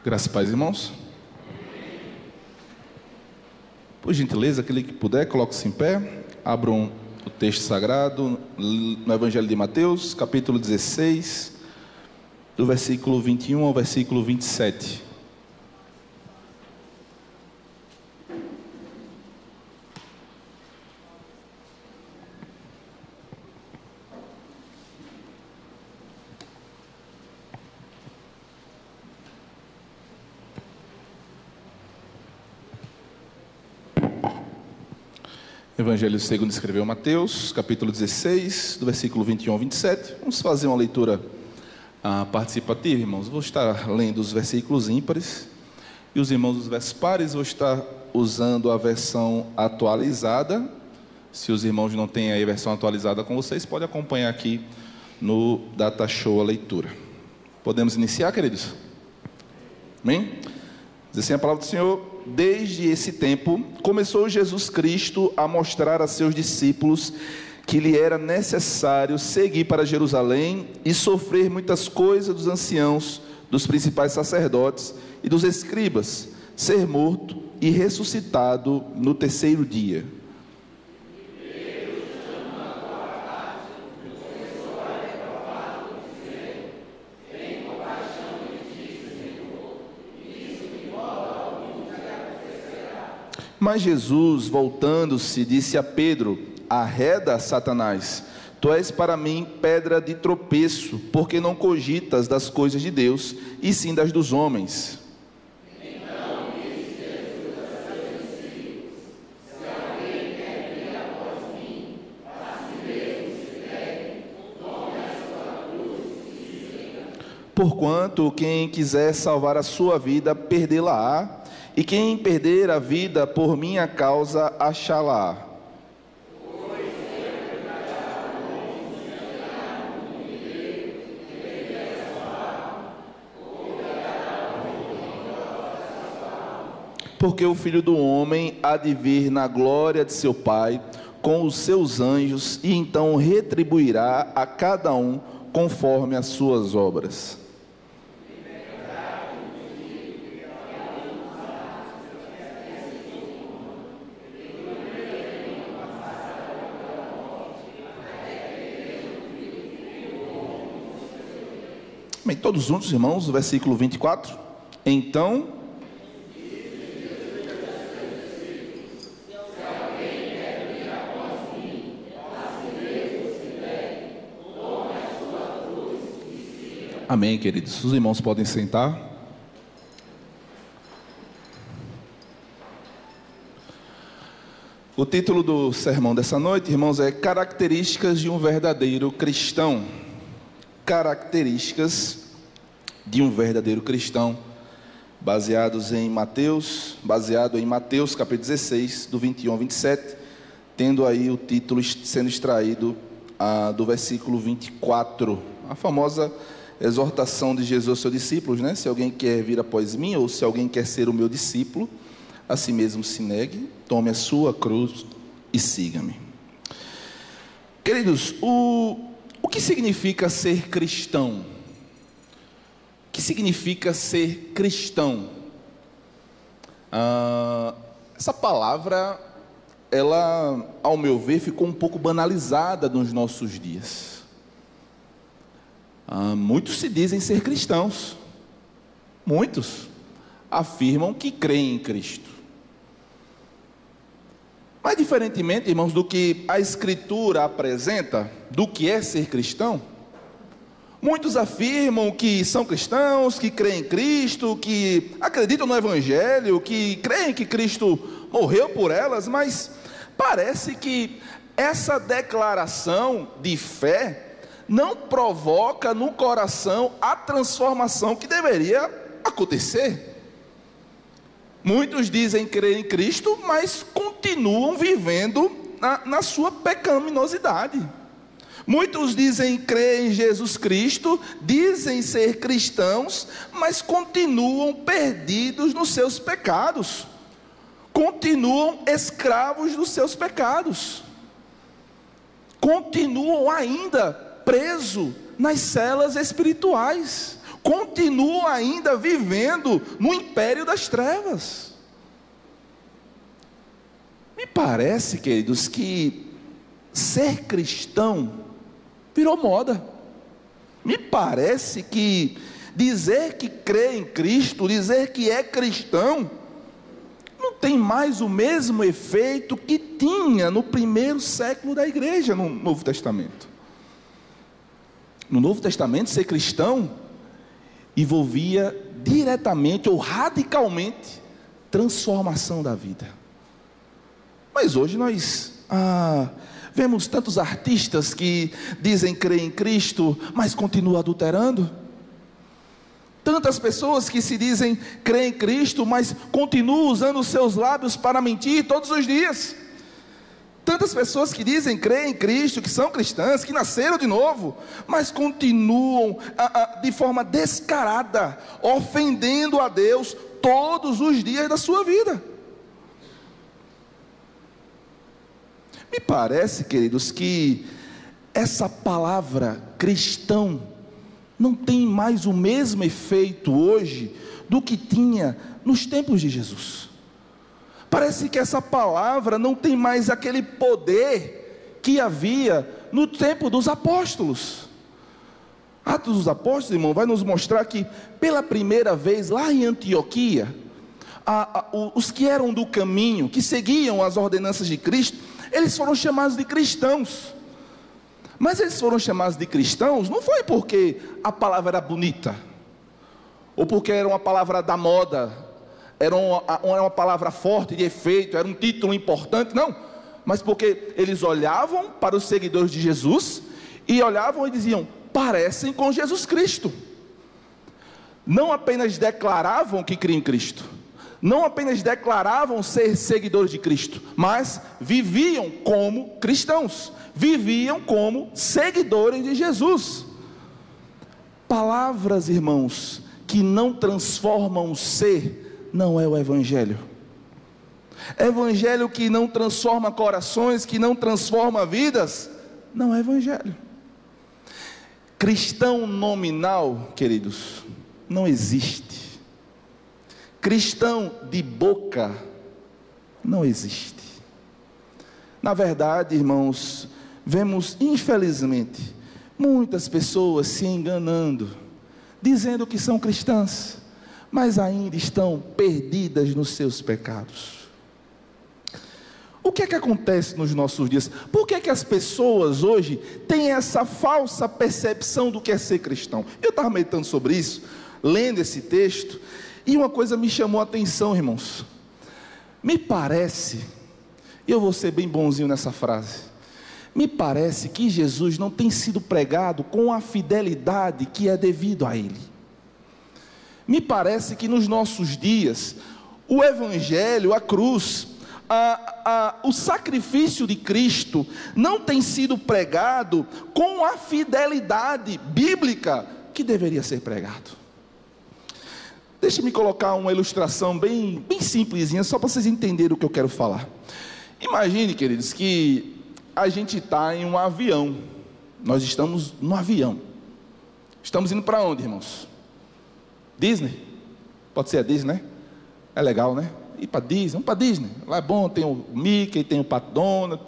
Graças e paz, irmãos. Por gentileza, aquele que puder, coloque-se em pé. Abram o texto sagrado no Evangelho de Mateus, capítulo 16, do versículo 21 ao versículo 27. Evangelho segundo escreveu Mateus, capítulo 16, do versículo 21 ao 27. Vamos fazer uma leitura participativa, irmãos. Vou estar lendo os versículos ímpares e os irmãos dos versos pares. Vou estar usando a versão atualizada. Se os irmãos não têm aí a versão atualizada com vocês, pode acompanhar aqui no Data Show a leitura. Podemos iniciar, queridos? Amém? Diz assim a palavra do Senhor: desde esse tempo, começou Jesus Cristo a mostrar a seus discípulos que lhe era necessário seguir para Jerusalém e sofrer muitas coisas dos anciãos, dos principais sacerdotes e dos escribas, ser morto e ressuscitado no terceiro dia. Mas Jesus, voltando-se, disse a Pedro: arreda, Satanás, tu és para mim pedra de tropeço, porque não cogitas das coisas de Deus, e sim das dos homens. Então disse Jesus a seus discípulos: se alguém quer vir após mim, a si mesmo se negue, tome a sua cruz e siga. Porquanto quem quiser salvar a sua vida, perdê-la-á, e quem perder a vida por minha causa, achá-la. Porque o Filho do Homem há de vir na glória de seu Pai, com os seus anjos, e então retribuirá a cada um conforme as suas obras. Bem, todos juntos, irmãos, o versículo 24. Então, amém, queridos. Os irmãos podem sentar. O título do sermão dessa noite, irmãos, é Características de um verdadeiro cristão. Características de um verdadeiro cristão, baseado em Mateus capítulo 16, do 21 ao 27, tendo aí o título sendo extraído do versículo 24, a famosa exortação de Jesus aos seus discípulos, né? Se alguém quer vir após mim, ou se alguém quer ser o meu discípulo, a si mesmo se negue, tome a sua cruz e siga-me. Queridos, o que significa ser cristão? O que significa ser cristão? Essa palavra, ela, ao meu ver, ficou um pouco banalizada nos nossos dias. Muitos se dizem ser cristãos. Muitos afirmam que creem em Cristo. Mas, diferentemente, irmãos, do que a Escritura apresenta do que é ser cristão, muitos afirmam que são cristãos, que creem em Cristo, que acreditam no Evangelho, que creem que Cristo morreu por elas, mas parece que essa declaração de fé não provoca no coração a transformação que deveria acontecer. Muitos dizem crer em Cristo, mas continuam vivendo na sua pecaminosidade. Muitos dizem crer em Jesus Cristo, dizem ser cristãos, mas continuam perdidos nos seus pecados, continuam escravos dos seus pecados, continuam ainda presos nas celas espirituais. continuam ainda vivendo no império das trevas. Me parece, queridos, que ser cristão virou moda. Me parece que dizer que crê em Cristo, dizer que é cristão, não tem mais o mesmo efeito que tinha no primeiro século da igreja, no Novo Testamento. No Novo Testamento, ser cristão envolvia diretamente ou radicalmente transformação da vida. Mas hoje nós vemos tantos artistas que dizem crer em Cristo, mas continuam adulterando. Tantas pessoas que se dizem crer em Cristo, mas continuam usando os seus lábios para mentir todos os dias. Tantas pessoas que dizem crer em Cristo, que são cristãs, que nasceram de novo, mas continuam de forma descarada, ofendendo a Deus todos os dias da sua vida. Me parece, queridos, que essa palavra cristão não tem mais o mesmo efeito hoje do que tinha nos tempos de Jesus. Parece que essa palavra não tem mais aquele poder que havia no tempo dos apóstolos. Atos dos Apóstolos, irmão, vai nos mostrar que pela primeira vez lá em Antioquia, os que eram do caminho, que seguiam as ordenanças de Cristo, eles foram chamados de cristãos. Mas eles foram chamados de cristãos não foi porque a palavra era bonita, ou porque era uma palavra da moda, era uma palavra forte, de efeito, era um título importante, não. Mas porque eles olhavam para os seguidores de Jesus, e olhavam e diziam, parecem com Jesus Cristo. Não apenas declaravam que criam em Cristo, não apenas declaravam ser seguidores de Cristo, mas viviam como cristãos, viviam como seguidores de Jesus. Palavras, irmãos, que não transformam o ser, não é o Evangelho. Evangelho que não transforma corações, que não transforma vidas, não é Evangelho. Cristão nominal, queridos, não existe. Cristão de boca, não existe. Na verdade, irmãos, vemos infelizmente muitas pessoas se enganando, dizendo que são cristãs, mas ainda estão perdidas nos seus pecados. O que é que acontece nos nossos dias? Por que é que as pessoas hoje têm essa falsa percepção do que é ser cristão? Eu estava meditando sobre isso, lendo esse texto, e uma coisa me chamou a atenção, irmãos. Me parece, e eu vou ser bem bonzinho nessa frase, me parece que Jesus não tem sido pregado com a fidelidade que é devido a Ele. Me parece que nos nossos dias, o Evangelho, a cruz, o sacrifício de Cristo, não tem sido pregado com a fidelidade bíblica que deveria ser pregado. Deixe-me colocar uma ilustração bem simplesinha, só para vocês entenderem o que eu quero falar. Imagine, queridos, que a gente está em um avião. Nós estamos no avião. Estamos indo para onde, irmãos? Disney? Pode ser a Disney, né? É legal, né? Ir para Disney, vamos para Disney. Lá é bom, tem o Mickey, tem o Pato Donald,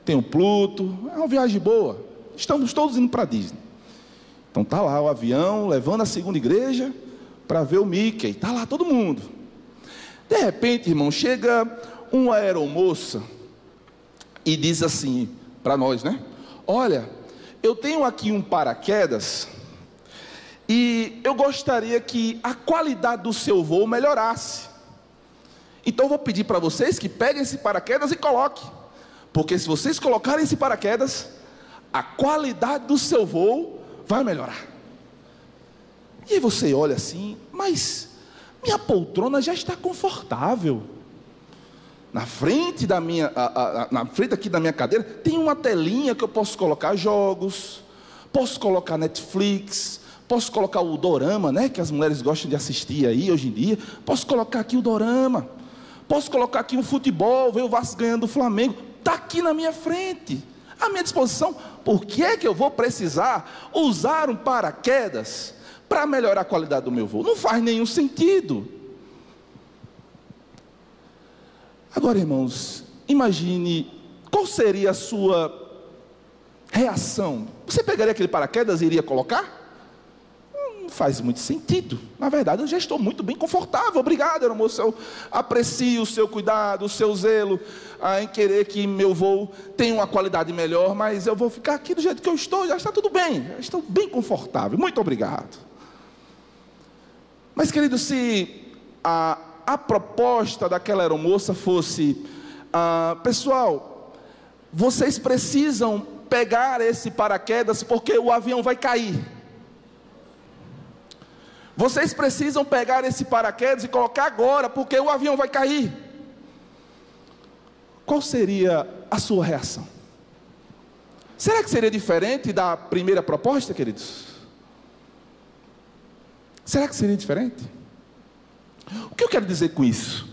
tem o Pluto. É uma viagem boa. Estamos todos indo para Disney. Então está lá o avião, levando a segunda igreja para ver o Mickey. Está lá todo mundo. De repente, irmão, chega uma aeromoça e diz assim para nós, né? Olha, eu tenho aqui um paraquedas e eu gostaria que a qualidade do seu voo melhorasse. Então eu vou pedir para vocês que peguem esse paraquedas e coloquem. Porque se vocês colocarem esse paraquedas, a qualidade do seu voo vai melhorar. E aí você olha assim, mas minha poltrona já está confortável. Na frente da minha, na frente aqui da minha cadeira, tem uma telinha que eu posso colocar jogos, posso colocar Netflix, posso colocar o dorama, né, que as mulheres gostam de assistir aí hoje em dia. Posso colocar aqui o dorama, posso colocar aqui o futebol, ver o Vasco ganhando do Flamengo. Está aqui na minha frente, à minha disposição. Por que é que eu vou precisar usar um paraquedas para melhorar a qualidade do meu voo? Não faz nenhum sentido. Agora, irmãos, imagine qual seria a sua reação. Você pegaria aquele paraquedas e iria colocar? Não faz muito sentido. Na verdade, eu já estou muito bem confortável. Obrigado, aeromoço. Eu aprecio o seu cuidado, o seu zelo em querer que meu voo tenha uma qualidade melhor, mas eu vou ficar aqui do jeito que eu estou, já está tudo bem. Já estou bem confortável. Muito obrigado. Mas, querido, se a proposta daquela aeromoça fosse: pessoal, vocês precisam pegar esse paraquedas porque o avião vai cair. Vocês precisam pegar esse paraquedas e colocar agora porque o avião vai cair. Qual seria a sua reação? Será que seria diferente da primeira proposta, queridos? Será que seria diferente? O que eu quero dizer com isso?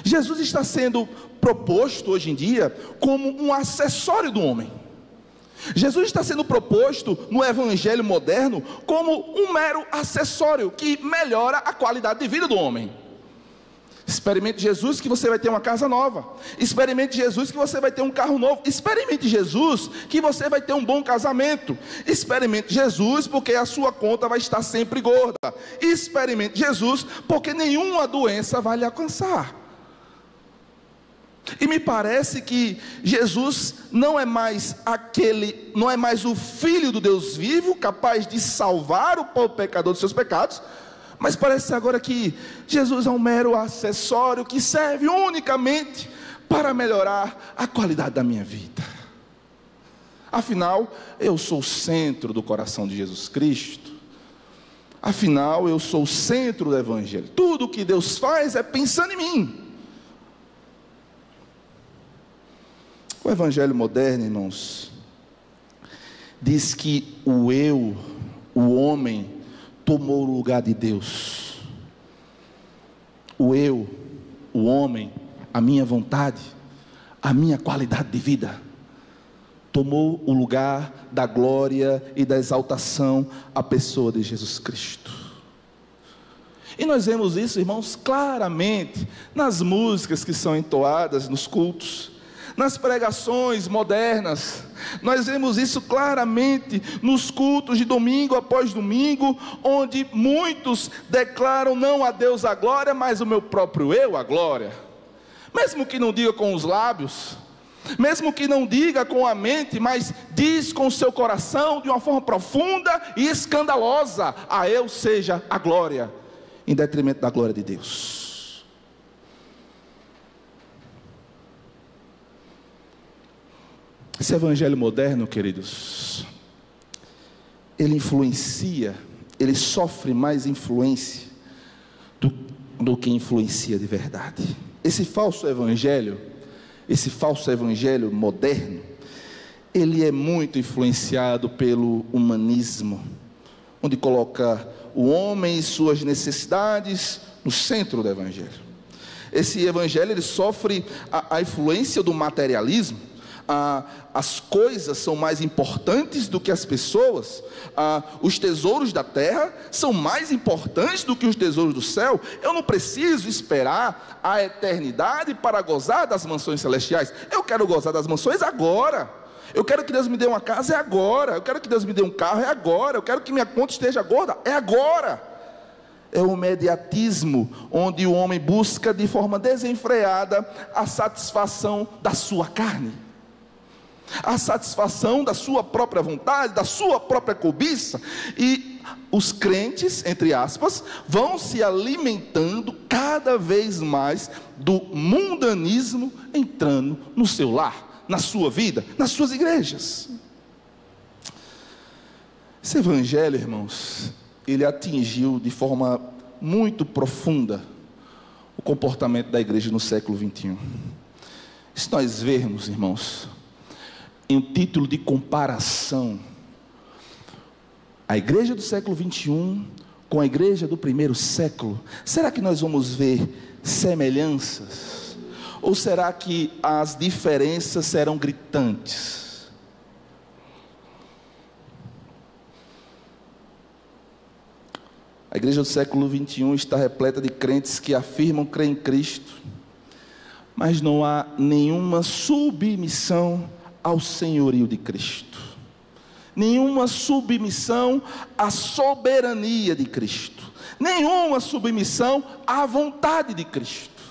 Jesus está sendo proposto hoje em dia como um acessório do homem. Jesus está sendo proposto no evangelho moderno como um mero acessório que melhora a qualidade de vida do homem. Experimente Jesus que você vai ter uma casa nova. Experimente Jesus que você vai ter um carro novo. Experimente Jesus que você vai ter um bom casamento. Experimente Jesus porque a sua conta vai estar sempre gorda. Experimente Jesus porque nenhuma doença vai lhe alcançar. E me parece que Jesus não é mais o Filho do Deus vivo, capaz de salvar o povo pecador dos seus pecados, mas parece agora que Jesus é um mero acessório que serve unicamente para melhorar a qualidade da minha vida. Afinal, eu sou o centro do coração de Jesus Cristo. Afinal, eu sou o centro do Evangelho. Tudo o que Deus faz é pensando em mim. O Evangelho moderno, irmãos, diz que o eu, o homem, tomou o lugar de Deus. O eu, o homem, a minha vontade, a minha qualidade de vida, tomou o lugar da glória e da exaltação à pessoa de Jesus Cristo. E nós vemos isso, irmãos, claramente nas músicas que são entoadas nos cultos, nas pregações modernas. Nós vemos isso claramente nos cultos de domingo após domingo, onde muitos declaram não a Deus a glória, mas o meu próprio eu a glória. Mesmo que não diga com os lábios, mesmo que não diga com a mente, mas diz com o seu coração de uma forma profunda e escandalosa: a eu seja a glória, em detrimento da glória de Deus. Esse evangelho moderno, queridos, ele influencia, ele sofre mais influência do que influencia de verdade. Esse falso evangelho moderno, ele é muito influenciado pelo humanismo, onde coloca o homem e suas necessidades no centro do evangelho. Esse evangelho, ele sofre a influência do materialismo. As coisas são mais importantes do que as pessoas, os tesouros da terra são mais importantes do que os tesouros do céu. Eu não preciso esperar a eternidade para gozar das mansões celestiais. Eu quero gozar das mansões agora. Eu quero que Deus me dê uma casa, é agora. Eu quero que Deus me dê um carro, é agora. Eu quero que minha conta esteja gorda, é agora. É o imediatismo, onde o homem busca de forma desenfreada a satisfação da sua carne, a satisfação da sua própria vontade, da sua própria cobiça. E os crentes, entre aspas, vão se alimentando cada vez mais do mundanismo entrando no seu lar, na sua vida, nas suas igrejas. Esse evangelho, irmãos, ele atingiu de forma muito profunda o comportamento da igreja no século 21. Se nós vermos, irmãos, em um título de comparação, a igreja do século 21 com a igreja do primeiro século, será que nós vamos ver semelhanças? Ou será que as diferenças serão gritantes? A igreja do século 21 está repleta de crentes que afirmam crer em Cristo, mas não há nenhuma submissão ao senhorio de Cristo, nenhuma submissão à soberania de Cristo, nenhuma submissão à vontade de Cristo.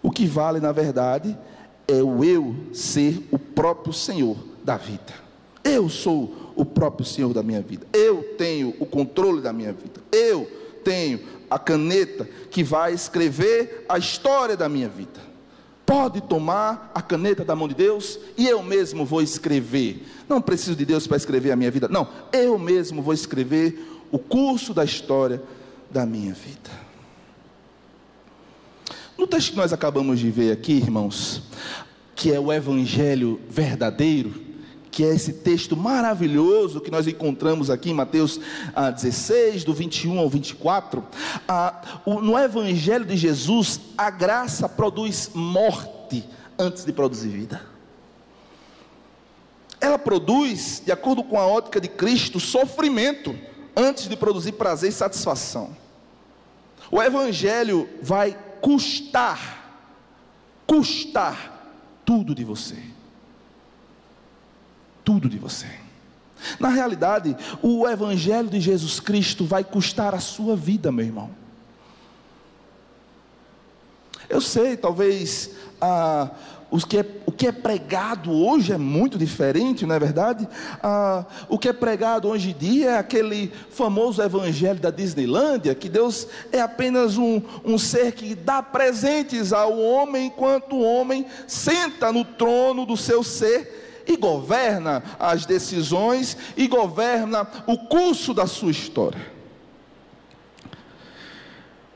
O que vale, na verdade, é o eu ser o próprio Senhor da vida. Eu sou o próprio Senhor da minha vida. Eu tenho o controle da minha vida. Eu tenho a caneta que vai escrever a história da minha vida. Pode tomar a caneta da mão de Deus e eu mesmo vou escrever. Não preciso de Deus para escrever a minha vida. Não, eu mesmo vou escrever o curso da história da minha vida. No texto que nós acabamos de ver aqui, irmãos, que é o Evangelho verdadeiro, que é esse texto maravilhoso que nós encontramos aqui em Mateus 16, do 21 ao 24, no Evangelho de Jesus, a graça produz morte antes de produzir vida. Ela produz, de acordo com a ótica de Cristo, sofrimento antes de produzir prazer e satisfação. O Evangelho vai custar tudo de você. Tudo de você. Na realidade, o Evangelho de Jesus Cristo vai custar a sua vida, meu irmão. Eu sei, talvez o que é pregado hoje é muito diferente, não é verdade? O que é pregado hoje em dia é aquele famoso evangelho da Disneylândia, que Deus é apenas um ser que dá presentes ao homem, enquanto o homem senta no trono do seu ser e governa as decisões e governa o curso da sua história.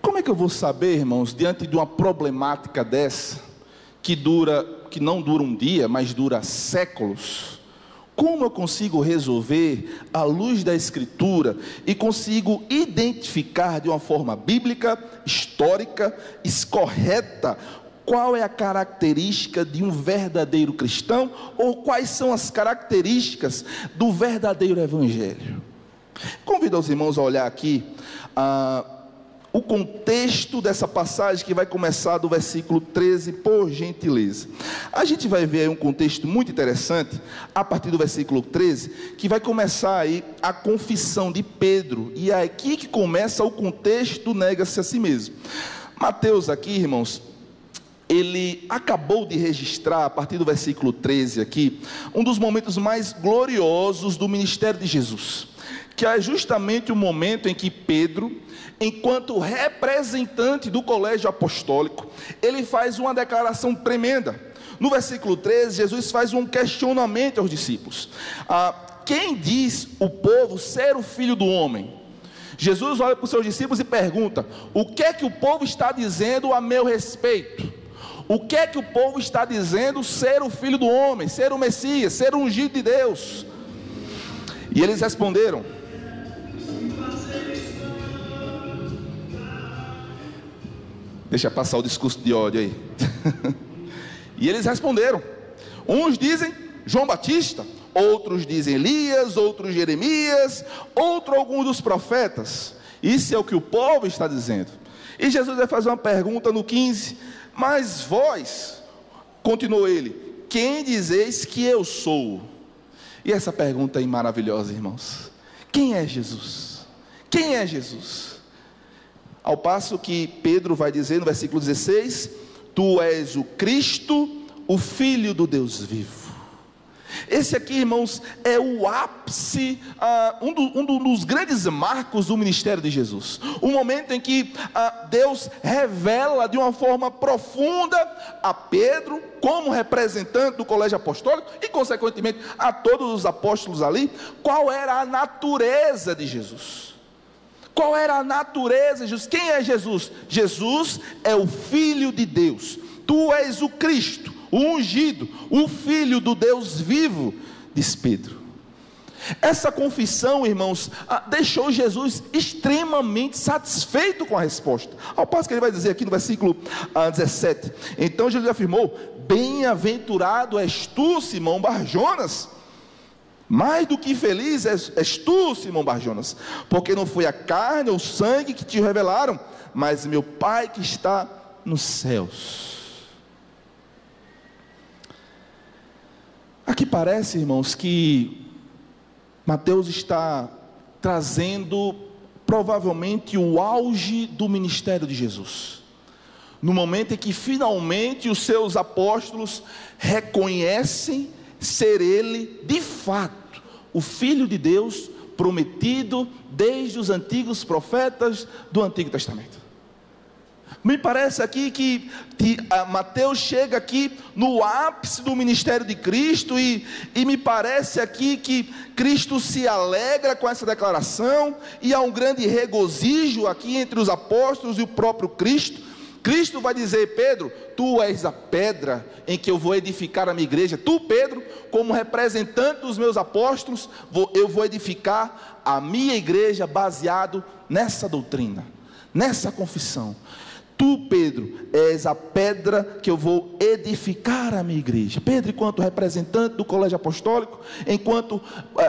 Como é que eu vou saber, irmãos, diante de uma problemática dessa, que não dura um dia, mas dura séculos, como eu consigo resolver à luz da Escritura e consigo identificar de uma forma bíblica, histórica, correta, qual é a característica de um verdadeiro cristão, ou quais são as características do verdadeiro evangelho? Convido os irmãos a olhar aqui o contexto dessa passagem, que vai começar do versículo 13, por gentileza. A gente vai ver aí um contexto muito interessante, a partir do versículo 13, que vai começar aí a confissão de Pedro, e é aqui que começa o contexto do nega-se a si mesmo. Mateus aqui, irmãos, ele acabou de registrar, a partir do versículo 13 aqui, um dos momentos mais gloriosos do ministério de Jesus, que é justamente o momento em que Pedro, enquanto representante do colégio apostólico, ele faz uma declaração tremenda. No versículo 13, Jesus faz um questionamento aos discípulos: quem diz o povo ser o filho do homem? Jesus olha para os seus discípulos e pergunta: o que é que o povo está dizendo a meu respeito? O que é que o povo está dizendo ser o filho do homem, ser o Messias, ser o ungido de Deus? E eles responderam: deixa passar o discurso de ódio aí. E eles responderam: uns dizem João Batista, outros dizem Elias, outros Jeremias, outro algum dos profetas. Isso é o que o povo está dizendo. E Jesus vai fazer uma pergunta no 15: mas vós, continuou ele, quem dizeis que eu sou? E essa pergunta é maravilhosa, irmãos. Quem é Jesus? Quem é Jesus? Ao passo que Pedro vai dizer no versículo 16: tu és o Cristo, o Filho do Deus vivo. Esse aqui, irmãos, é o ápice, um dos grandes marcos do ministério de Jesus. O momento em que Deus revela de uma forma profunda a Pedro, como representante do colégio apostólico, e consequentemente a todos os apóstolos ali, qual era a natureza de Jesus. Qual era a natureza de Jesus? Quem é Jesus? Jesus é o Filho de Deus. Tu és o Cristo, o ungido, o Filho do Deus vivo, diz Pedro. Essa confissão, irmãos, deixou Jesus extremamente satisfeito com a resposta. Ao passo que ele vai dizer aqui no versículo 17: então Jesus afirmou: bem-aventurado és tu, Simão Bar-Jonas, Mais do que feliz és tu, Simão Bar-Jonas, porque não foi a carne ou o sangue que te revelaram, mas meu Pai que está nos céus. Aqui parece, irmãos, que Mateus está trazendo provavelmente o auge do ministério de Jesus, no momento em que finalmente os seus apóstolos reconhecem ser ele de fato o Filho de Deus prometido desde os antigos profetas do Antigo Testamento. Me parece aqui que Mateus chega aqui no ápice do ministério de Cristo, e me parece aqui que Cristo se alegra com essa declaração, e há um grande regozijo aqui entre os apóstolos e o próprio Cristo. Cristo vai dizer: Pedro, tu és a pedra em que eu vou edificar a minha igreja. Tu, Pedro, como representante dos meus apóstolos, eu vou edificar a minha igreja baseado nessa doutrina, nessa confissão. Tu, Pedro, és a pedra que eu vou edificar a minha igreja. Pedro, enquanto representante do colégio apostólico, enquanto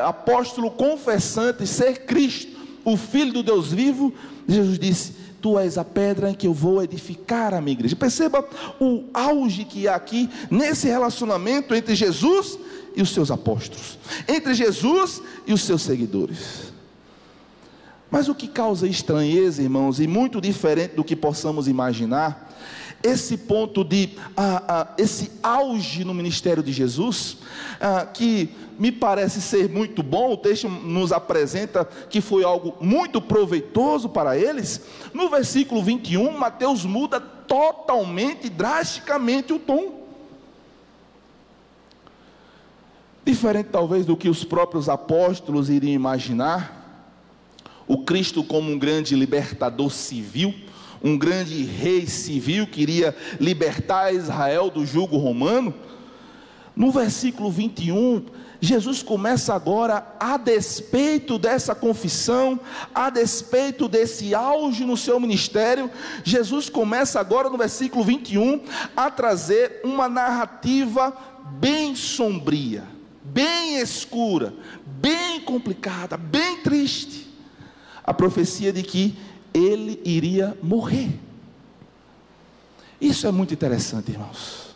apóstolo confessante ser Cristo, o Filho do Deus vivo, Jesus disse: tu és a pedra em que eu vou edificar a minha igreja. Perceba o auge que há aqui nesse relacionamento entre Jesus e os seus apóstolos, entre Jesus e os seus seguidores. Mas o que causa estranheza, irmãos, e muito diferente do que possamos imaginar, esse ponto de esse auge no ministério de Jesus, que me parece ser muito bom. O texto nos apresenta que foi algo muito proveitoso para eles. No versículo 21, Mateus muda totalmente, drasticamente o tom. Diferente talvez do que os próprios apóstolos iriam imaginar, o Cristo como um grande libertador civil, um grande rei civil que iria libertar Israel do jugo romano. No versículo 21, Jesus começa agora, a despeito dessa confissão, a despeito desse auge no seu ministério, Jesus começa agora no versículo 21 a trazer uma narrativa bem sombria, bem escura, bem complicada, bem triste. A profecia de que ele iria morrer. Isso é muito interessante, irmãos.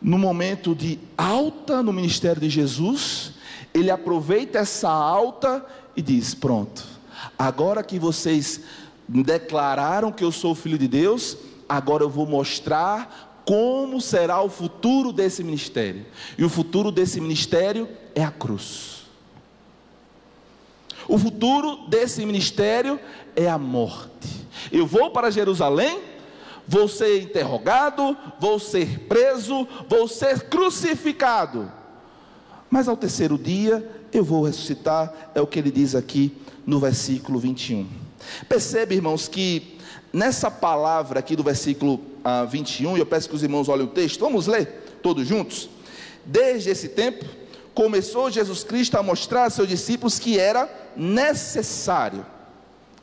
No momento de alta no ministério de Jesus, ele aproveita essa alta e diz: pronto, agora que vocês declararam que eu sou o Filho de Deus, agora eu vou mostrar como será o futuro desse ministério. E o futuro desse ministério é a cruz. O futuro desse ministério é a morte. Eu vou para Jerusalém, vou ser interrogado, vou ser preso, vou ser crucificado, mas ao terceiro dia eu vou ressuscitar. É o que ele diz aqui no versículo 21. Percebe, irmãos, que nessa palavra aqui do versículo 21, e eu peço que os irmãos olhem o texto, vamos ler todos juntos. Desde esse tempo começou Jesus Cristo a mostrar a seus discípulos que era necessário,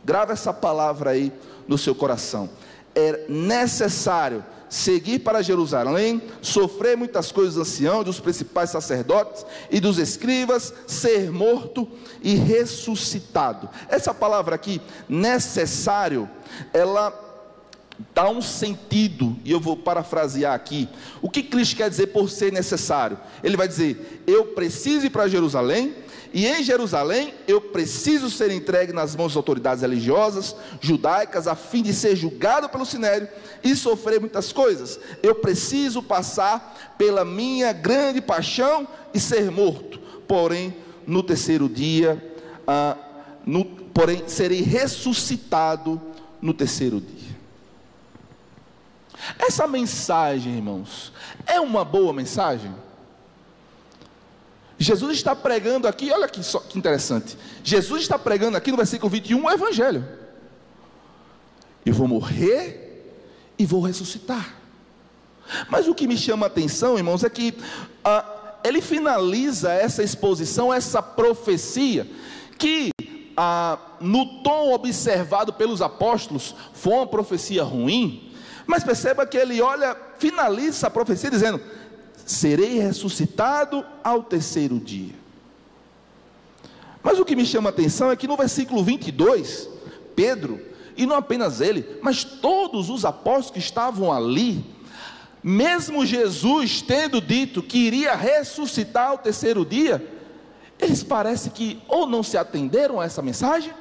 grava essa palavra aí no seu coração, era necessário seguir para Jerusalém, sofrer muitas coisas dos anciãos, dos principais sacerdotes e dos escribas, ser morto e ressuscitado. Essa palavra aqui, necessário, ela dá um sentido, e eu vou parafrasear aqui. O que Cristo quer dizer por ser necessário? Ele vai dizer: eu preciso ir para Jerusalém, e em Jerusalém eu preciso ser entregue nas mãos das autoridades religiosas judaicas, a fim de ser julgado pelo Sinédrio e sofrer muitas coisas. Eu preciso passar pela minha grande paixão e ser morto, porém no terceiro dia, porém serei ressuscitado no terceiro dia. Essa mensagem, irmãos, é uma boa mensagem? Jesus está pregando aqui, olha aqui só que interessante, Jesus está pregando aqui no versículo 21 o evangelho: eu vou morrer e vou ressuscitar. Mas o que me chama a atenção, irmãos, é que ele finaliza essa exposição, essa profecia, que no tom observado pelos apóstolos foi uma profecia ruim. Mas perceba que ele finaliza a profecia dizendo: serei ressuscitado ao terceiro dia. Mas o que me chama a atenção é que no versículo 22, Pedro, e não apenas ele, mas todos os apóstolos que estavam ali, mesmo Jesus tendo dito que iria ressuscitar ao terceiro dia, eles parece que ou não se atenderam a essa mensagem,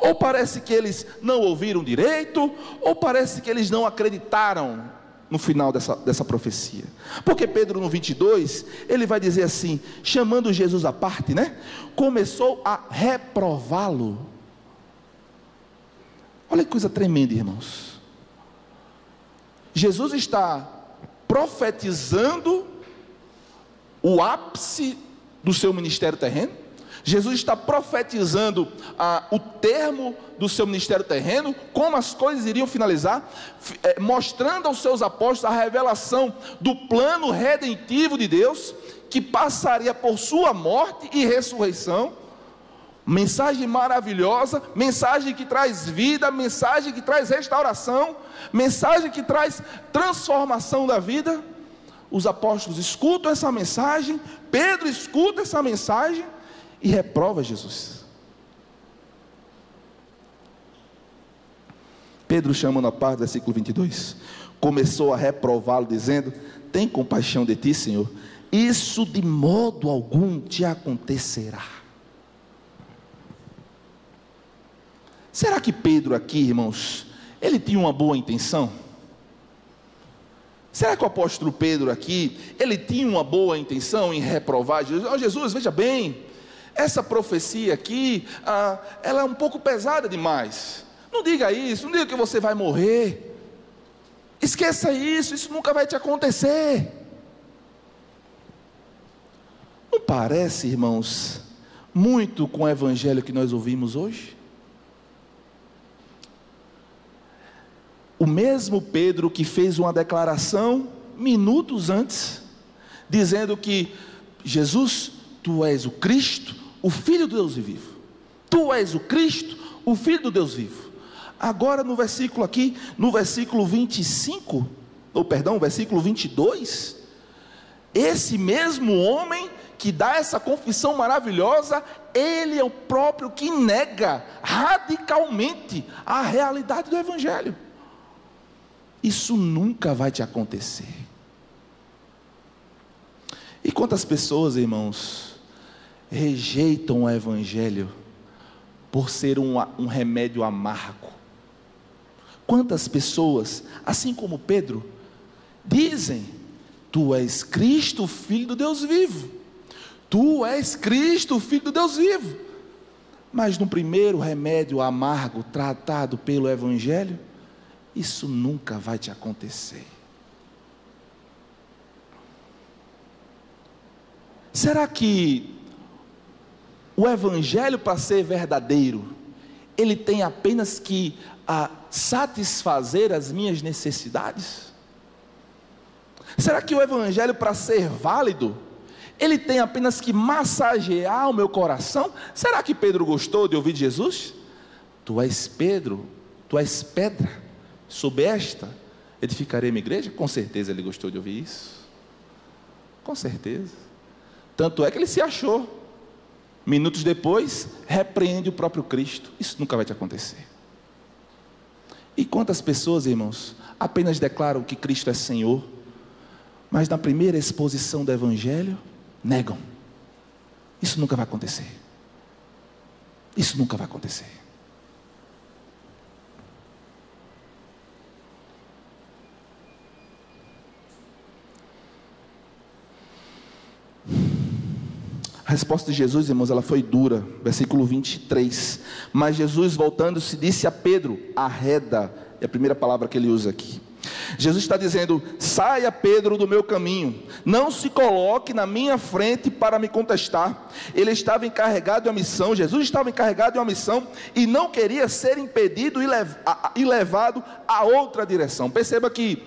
ou parece que eles não ouviram direito, ou parece que eles não acreditaram no final dessa profecia. Porque Pedro no 22, ele vai dizer assim, chamando Jesus à parte, começou a reprová-lo. Olha que coisa tremenda, irmãos. Jesus está profetizando o ápice do seu ministério terreno. Jesus está profetizando o termo do seu ministério terreno, como as coisas iriam finalizar, mostrando aos seus apóstolos a revelação do plano redentivo de Deus, que passaria por sua morte e ressurreição. Mensagem maravilhosa, mensagem que traz vida, mensagem que traz restauração, mensagem que traz transformação da vida. Os apóstolos escutam essa mensagem, Pedro escuta essa mensagem e reprova Jesus. Pedro, chamando a parte, versículo 22, começou a reprová-lo, dizendo: tem compaixão de ti, Senhor, isso de modo algum te acontecerá. Será que Pedro aqui, irmãos, ele tinha uma boa intenção? Será que o apóstolo Pedro aqui, ele tinha uma boa intenção em reprovar Jesus? Jesus, veja bem, essa profecia aqui, ela é um pouco pesada demais. Não diga isso, não diga que você vai morrer. Esqueça isso, isso nunca vai te acontecer. Não parece, irmãos, muito com o evangelho que nós ouvimos hoje? O mesmo Pedro que fez uma declaração minutos antes, dizendo que Jesus, tu és o Cristo, o Filho do Deus vivo. Tu és o Cristo, o Filho do Deus vivo. Agora no versículo aqui, no versículo 25, versículo 22, esse mesmo homem que dá essa confissão maravilhosa, ele é o próprio que nega radicalmente a realidade do evangelho. Isso nunca vai te acontecer. E quantas pessoas, irmãos, rejeitam o evangelho por ser um remédio amargo? Quantas pessoas, assim como Pedro, dizem: tu és Cristo, o Filho do Deus vivo. Tu és Cristo, o Filho do Deus vivo. Mas no primeiro remédio amargo tratado pelo evangelho, isso nunca vai te acontecer. Será que o evangelho, para ser verdadeiro, ele tem apenas que satisfazer as minhas necessidades? Será que o evangelho, para ser válido, ele tem apenas que massagear o meu coração? Será que Pedro gostou de ouvir de Jesus? Tu és Pedro, tu és pedra, sob esta edificarei minha igreja? Com certeza ele gostou de ouvir isso, com certeza. Tanto é que ele se achou. Minutos depois, repreende o próprio Cristo. Isso nunca vai te acontecer. E quantas pessoas, irmãos, apenas declaram que Cristo é Senhor, mas na primeira exposição do evangelho, negam. Isso nunca vai acontecer. Isso nunca vai acontecer. A resposta de Jesus, irmãos, ela foi dura. Versículo 23. Mas Jesus, voltando-se, disse a Pedro: arreda. É a primeira palavra que ele usa aqui. Jesus está dizendo: saia, Pedro, do meu caminho. Não se coloque na minha frente para me contestar. Ele estava encarregado de uma missão. Jesus estava encarregado de uma missão e não queria ser impedido e levado a outra direção. Perceba que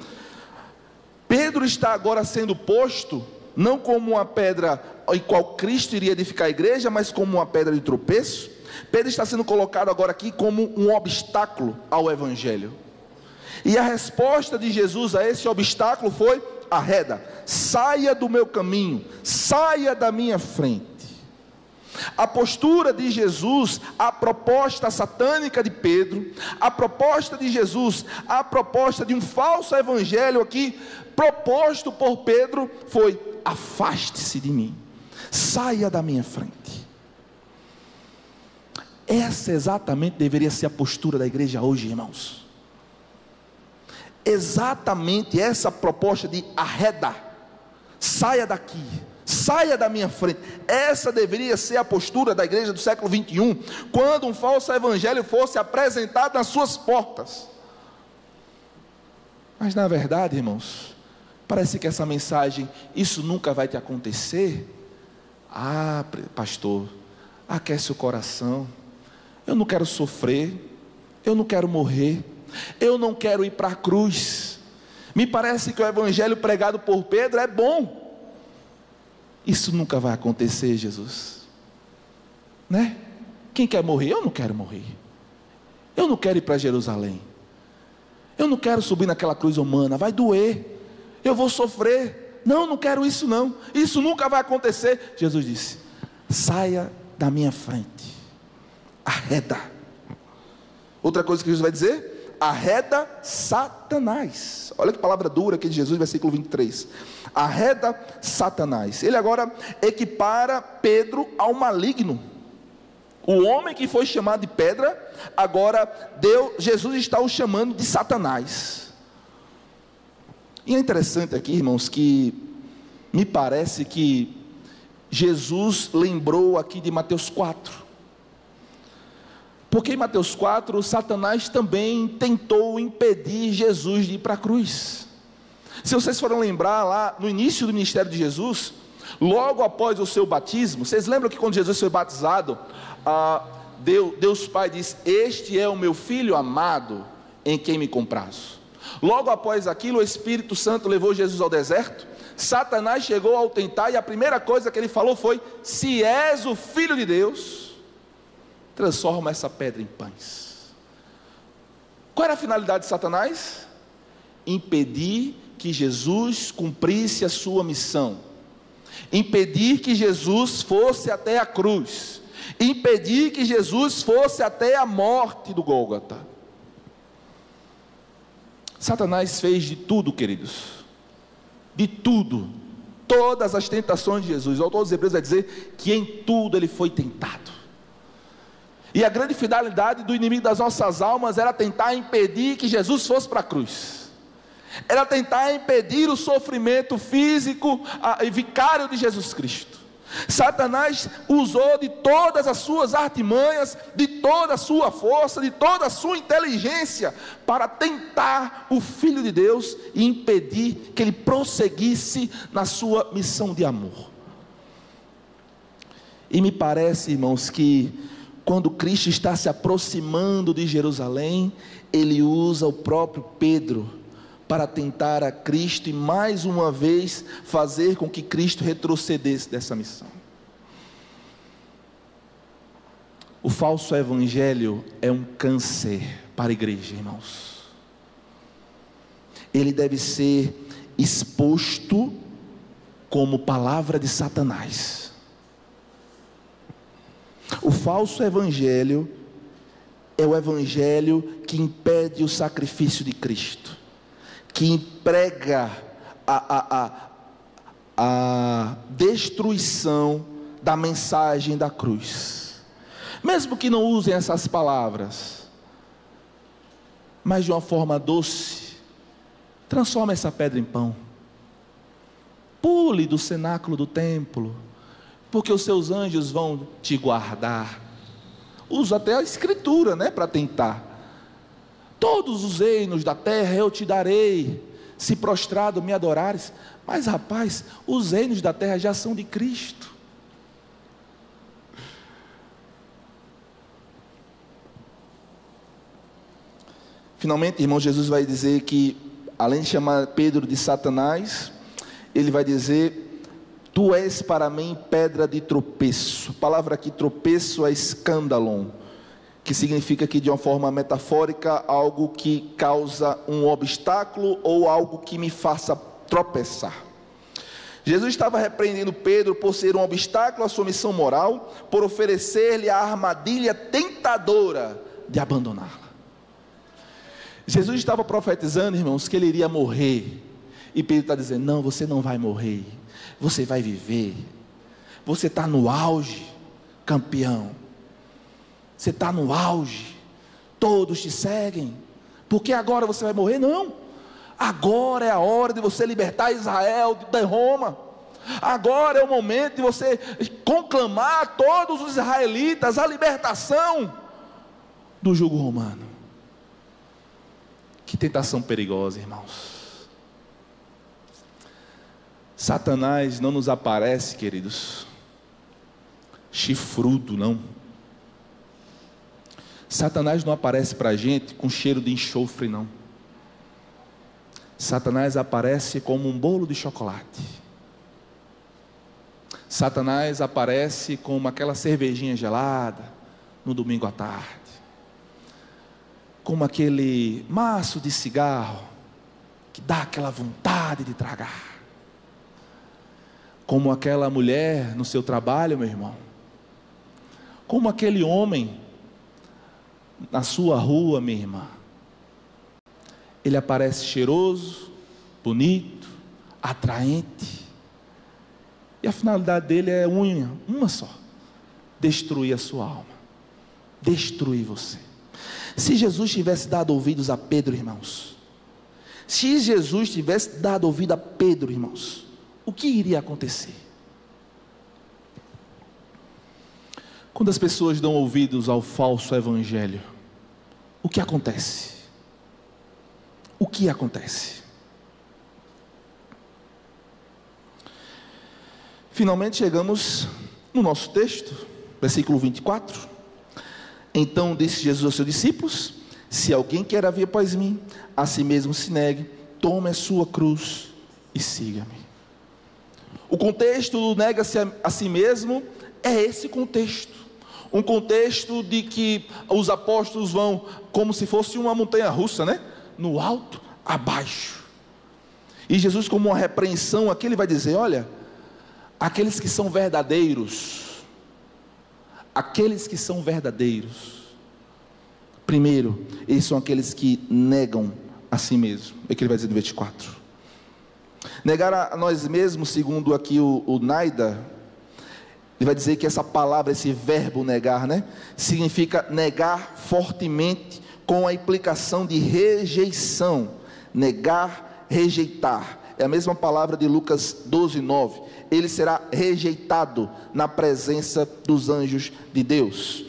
Pedro está agora sendo posto não como uma pedra em qual Cristo iria edificar a igreja, mas como uma pedra de tropeço. Pedro está sendo colocado agora aqui como um obstáculo ao evangelho. E a resposta de Jesus a esse obstáculo foi: arreda, saia do meu caminho, saia da minha frente. A postura de Jesus, a proposta satânica de Pedro, a proposta de Jesus, a proposta de um falso evangelho aqui, proposto por Pedro, foi: afaste-se de mim, saia da minha frente. Essa exatamente deveria ser a postura da igreja hoje, irmãos. Exatamente essa proposta de arreda, saia daqui, saia da minha frente. Essa deveria ser a postura da igreja do século 21, quando um falso evangelho fosse apresentado nas suas portas. Mas na verdade, irmãos, parece que essa mensagem: isso nunca vai te acontecer. Ah, pastor, aquece o coração. Eu não quero sofrer, eu não quero morrer, eu não quero ir para a cruz. Me parece que o evangelho pregado por Pedro é bom. Isso nunca vai acontecer, Jesus, né? Quem quer morrer? Eu não quero morrer. Eu não quero ir para Jerusalém. Eu não quero subir naquela cruz humana, vai doer, eu vou sofrer. Não, não quero isso não, isso nunca vai acontecer. Jesus disse: saia da minha frente, arreda. Outra coisa que Jesus vai dizer: arreda Satanás. Olha que palavra dura aqui de Jesus, versículo 23. Arreda Satanás. Ele agora equipara Pedro ao maligno. O homem que foi chamado de pedra, agora Jesus está o chamando de Satanás. E é interessante aqui, irmãos, que me parece que Jesus lembrou aqui de Mateus 4. Porque em Mateus 4, Satanás também tentou impedir Jesus de ir para a cruz. Se vocês forem lembrar lá no início do ministério de Jesus, logo após o seu batismo, vocês lembram que quando Jesus foi batizado, Deus Pai disse: este é o meu filho amado, em quem me comprazo. Logo após aquilo, o Espírito Santo levou Jesus ao deserto. Satanás chegou ao tentar, e a primeira coisa que ele falou foi: se és o Filho de Deus, transforma essa pedra em pães. Qual era a finalidade de Satanás? Impedir que Jesus cumprisse a sua missão, impedir que Jesus fosse até a cruz, impedir que Jesus fosse até a morte do Gólgota. Satanás fez de tudo, queridos, de tudo, todas as tentações de Jesus. O autor dos Hebreus vai dizer que em tudo ele foi tentado. E a grande finalidade do inimigo das nossas almas era tentar impedir que Jesus fosse para a cruz, era tentar impedir o sofrimento físico e vicário de Jesus Cristo. Satanás usou de todas as suas artimanhas, de toda a sua força, de toda a sua inteligência, para tentar o Filho de Deus e impedir que ele prosseguisse na sua missão de amor. E me parece, irmãos, que quando Cristo está se aproximando de Jerusalém, ele usa o próprio Pedro para tentar a Cristo e mais uma vez fazer com que Cristo retrocedesse dessa missão. O falso evangelho é um câncer para a igreja, irmãos. Ele deve ser exposto como palavra de Satanás. O falso evangelho é o evangelho que impede o sacrifício de Cristo, que prega a destruição da mensagem da cruz. Mesmo que não usem essas palavras, mas de uma forma doce, transforma essa pedra em pão. Pule do cenáculo do templo, porque os seus anjos vão te guardar. Usa até a escritura, para tentar. Todos os reinos da terra eu te darei, se prostrado me adorares. Mas rapaz, os reinos da terra já são de Cristo. Finalmente, irmão, Jesus vai dizer que, além de chamar Pedro de Satanás, ele vai dizer: tu és para mim pedra de tropeço. A palavra aqui tropeço é escândalon, que significa que, de uma forma metafórica, algo que causa um obstáculo ou algo que me faça tropeçar. Jesus estava repreendendo Pedro por ser um obstáculo à sua missão moral, por oferecer-lhe a armadilha tentadora de abandoná-la. Jesus estava profetizando, irmãos, que ele iria morrer, e Pedro está dizendo: não, você não vai morrer, você vai viver, você está no auge, campeão, você está no auge, todos te seguem, porque agora você vai morrer? Não, agora é a hora de você libertar Israel de Roma, agora é o momento de você conclamar a todos os israelitas a libertação do jugo romano. Que tentação perigosa, irmãos. Satanás não nos aparece, queridos, chifrudo, não. Satanás não aparece para a gente com cheiro de enxofre, não. Satanás aparece como um bolo de chocolate. Satanás aparece como aquela cervejinha gelada no domingo à tarde, como aquele maço de cigarro que dá aquela vontade de tragar, como aquela mulher no seu trabalho, meu irmão, como aquele homem na sua rua, minha irmã. Ele aparece cheiroso, bonito, atraente, e a finalidade dele é uma só: destruir a sua alma, destruir você. Se Jesus tivesse dado ouvidos a Pedro, irmãos, se Jesus tivesse dado ouvido a Pedro, irmãos, o que iria acontecer? Quando as pessoas dão ouvidos ao falso evangelho, o que acontece? O que acontece? Finalmente chegamos no nosso texto, versículo 24. Então disse Jesus aos seus discípulos: se alguém quer vir após mim, a si mesmo se negue, tome a sua cruz e siga-me. O contexto do nega-se a si mesmo é esse contexto, um contexto de que os apóstolos vão como se fosse uma montanha russa, né? No alto, abaixo, e Jesus, como uma repreensão aqui, ele vai dizer: olha, aqueles que são verdadeiros, primeiro, eles são aqueles que negam a si mesmo. É o que ele vai dizer no 24. Negar a nós mesmos, segundo aqui o Naida, ele vai dizer que essa palavra, esse verbo negar, né, significa negar fortemente, com a implicação de rejeição. Negar, rejeitar, é a mesma palavra de Lucas 12:9. Ele será rejeitado na presença dos anjos de Deus.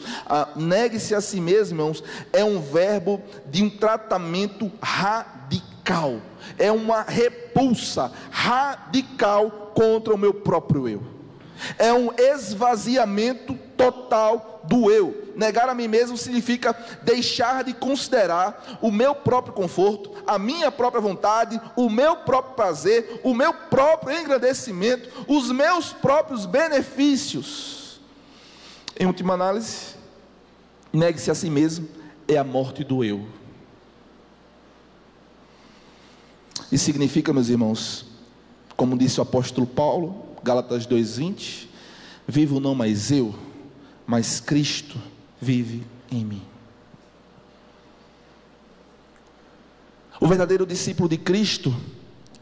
Negue-se a si mesmo, irmãos, é um verbo de um tratamento radical, é uma repulsa radical contra o meu próprio eu, é um esvaziamento total do eu. Negar a mim mesmo significa deixar de considerar o meu próprio conforto, a minha própria vontade, o meu próprio prazer, o meu próprio engrandecimento, os meus próprios benefícios. Em última análise, negue-se a si mesmo é a morte do eu. Isso significa, meus irmãos, como disse o apóstolo Paulo, Gálatas 2:20, vivo não mais eu, mas Cristo vive em mim. O verdadeiro discípulo de Cristo,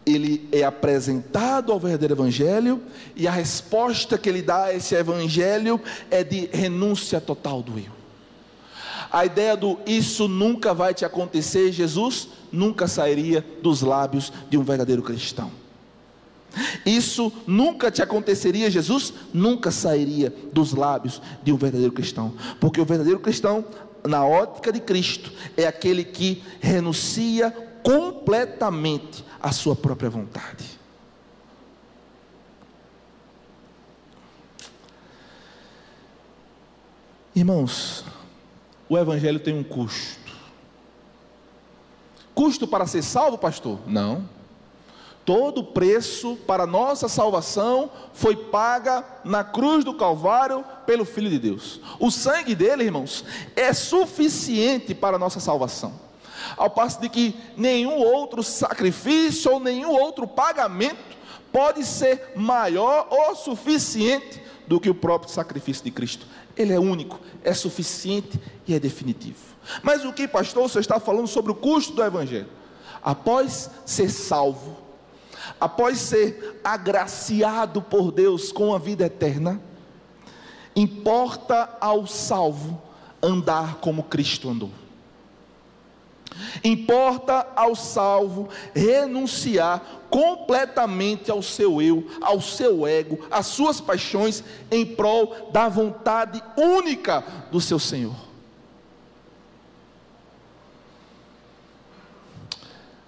ele é apresentado ao verdadeiro evangelho, e a resposta que ele dá a esse evangelho é de renúncia total do eu. A ideia do isso nunca vai te acontecer, Jesus, nunca sairia dos lábios de um verdadeiro cristão. Isso nunca te aconteceria, Jesus, nunca sairia dos lábios de um verdadeiro cristão, porque o verdadeiro cristão, na ótica de Cristo, é aquele que renuncia completamente à sua própria vontade. Irmãos, o evangelho tem um custo. Custo para ser salvo, pastor? Não. Todo o preço para a nossa salvação foi paga na cruz do Calvário pelo Filho de Deus. O sangue dele, irmãos, é suficiente para a nossa salvação, ao passo de que nenhum outro sacrifício ou nenhum outro pagamento pode ser maior ou suficiente do que o próprio sacrifício de Cristo. Ele é único, é suficiente e é definitivo. Mas o que, pastor, você está falando sobre o custo do Evangelho? Após ser salvo, após ser agraciado por Deus com a vida eterna, importa ao salvo andar como Cristo andou. Importa ao salvo renunciar completamente ao seu eu, ao seu ego, às suas paixões, em prol da vontade única do seu Senhor.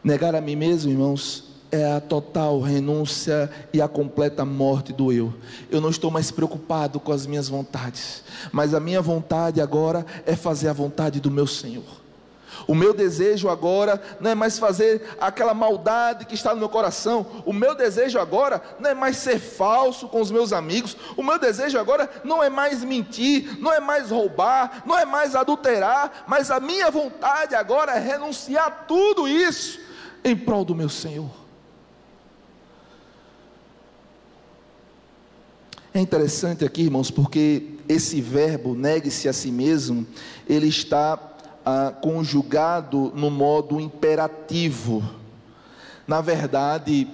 Negar a mim mesmo, irmãos, é a total renúncia e a completa morte do eu. Eu não estou mais preocupado com as minhas vontades, mas a minha vontade agora é fazer a vontade do meu Senhor. O meu desejo agora não é mais fazer aquela maldade que está no meu coração. O meu desejo agora não é mais ser falso com os meus amigos. O meu desejo agora não é mais mentir, não é mais roubar, não é mais adulterar, mas a minha vontade agora é renunciar a tudo isso em prol do meu Senhor. É interessante aqui, irmãos, porque esse verbo, negue-se a si mesmo, ele está conjugado no modo imperativo. Na verdade,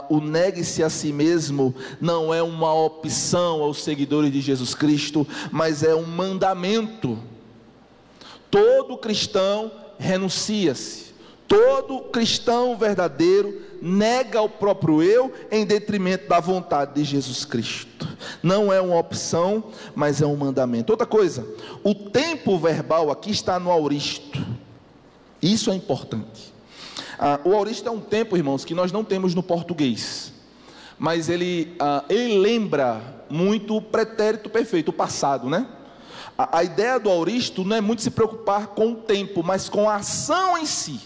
o negue-se a si mesmo não é uma opção aos seguidores de Jesus Cristo, mas é um mandamento. Todo cristão renuncia-se. Todo cristão verdadeiro nega o próprio eu em detrimento da vontade de Jesus Cristo. Não é uma opção, mas é um mandamento. Outra coisa, o tempo verbal aqui está no auristo. Isso é importante. O auristo é um tempo, irmãos, que nós não temos no português, mas ele lembra muito o pretérito perfeito, o passado, né? A ideia do auristo não é muito se preocupar com o tempo, mas com a ação em si.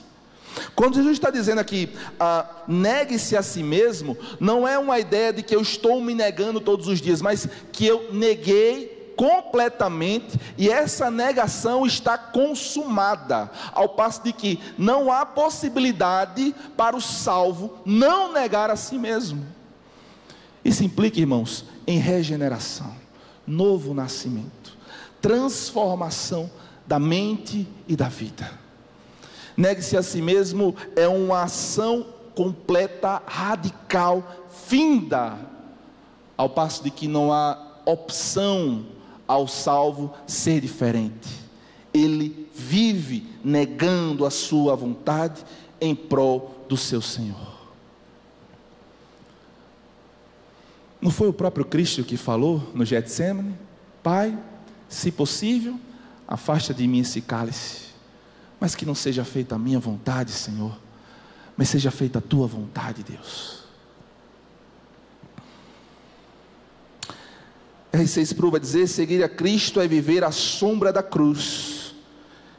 Quando Jesus está dizendo aqui, negue-se a si mesmo, não é uma ideia de que eu estou me negando todos os dias, mas que eu neguei completamente, e essa negação está consumada, ao passo de que não há possibilidade para o salvo não negar a si mesmo. Isso implica, irmãos, em regeneração, novo nascimento, transformação da mente e da vida. Negue-se a si mesmo é uma ação completa, radical, finda, ao passo de que não há opção ao salvo ser diferente. Ele vive negando a sua vontade em prol do seu Senhor. Não foi o próprio Cristo que falou no Getsemane? Pai, se possível, afasta de mim esse cálice, mas que não seja feita a minha vontade, Senhor, mas seja feita a tua vontade, Deus. R6 Sproul vai dizer: seguir a Cristo é viver à sombra da cruz.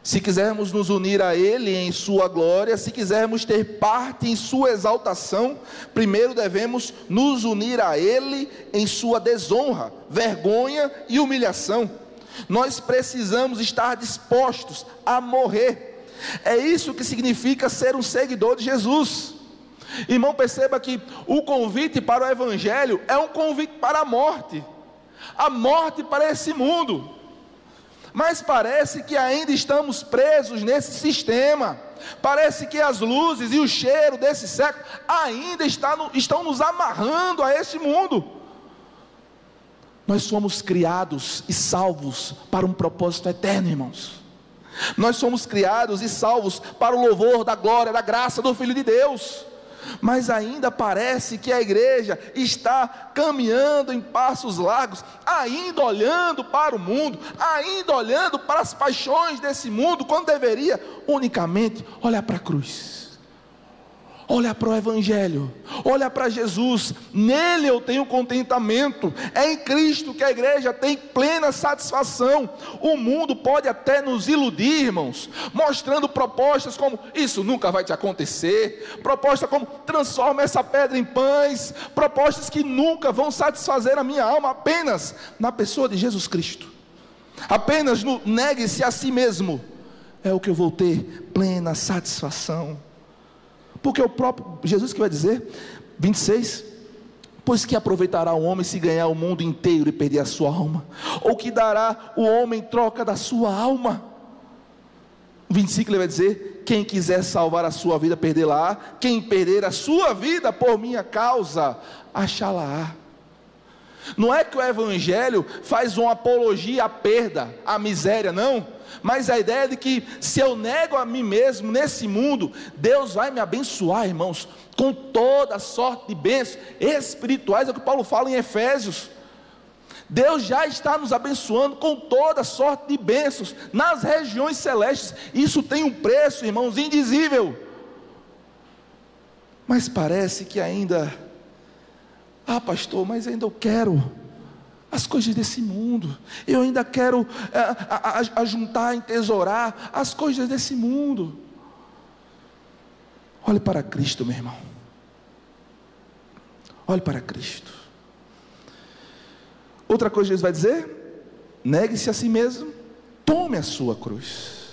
Se quisermos nos unir a Ele em sua glória, se quisermos ter parte em sua exaltação, primeiro devemos nos unir a Ele em sua desonra, vergonha e humilhação. Nós precisamos estar dispostos a morrer. É isso que significa ser um seguidor de Jesus. Irmão, perceba que o convite para o Evangelho é um convite para a morte para esse mundo. Mas parece que ainda estamos presos nesse sistema. Parece que as luzes e o cheiro desse século ainda estão nos amarrando a esse mundo. Nós somos criados e salvos para um propósito eterno, irmãos. Nós somos criados e salvos para o louvor da glória, da graça do Filho de Deus. Mas ainda parece que a igreja está caminhando em passos largos, ainda olhando para o mundo, ainda olhando para as paixões desse mundo, quando deveria unicamente olhar para a cruz, olhar para o Evangelho, olhar para Jesus. Nele eu tenho contentamento. É em Cristo que a igreja tem plena satisfação. O mundo pode até nos iludir, irmãos, mostrando propostas como: isso nunca vai te acontecer, propostas como: transforma essa pedra em pães, propostas que nunca vão satisfazer a minha alma. Apenas na pessoa de Jesus Cristo, apenas no negue-se a si mesmo, é o que eu vou ter plena satisfação. Porque o próprio Jesus que vai dizer, 26, Pois que aproveitará o homem se ganhar o mundo inteiro e perder a sua alma? Ou que dará o homem em troca da sua alma? 25 ele vai dizer: quem quiser salvar a sua vida, perdê-la-á. Quem perder a sua vida por minha causa, achá-la-á. Não é que o evangelho faz uma apologia à perda, à miséria, não. Mas a ideia de que se eu nego a mim mesmo nesse mundo, Deus vai me abençoar, irmãos, com toda sorte de bênçãos espirituais. É o que Paulo fala em Efésios. Deus já está nos abençoando com toda sorte de bênçãos nas regiões celestes. Isso tem um preço, irmãos, indizível. Mas parece que ainda, pastor, mas ainda eu quero as coisas desse mundo, eu ainda quero ajuntar, entesourar as coisas desse mundo. Olhe para Cristo, meu irmão. Olhe para Cristo. Outra coisa que Jesus vai dizer: negue-se a si mesmo, tome a sua cruz.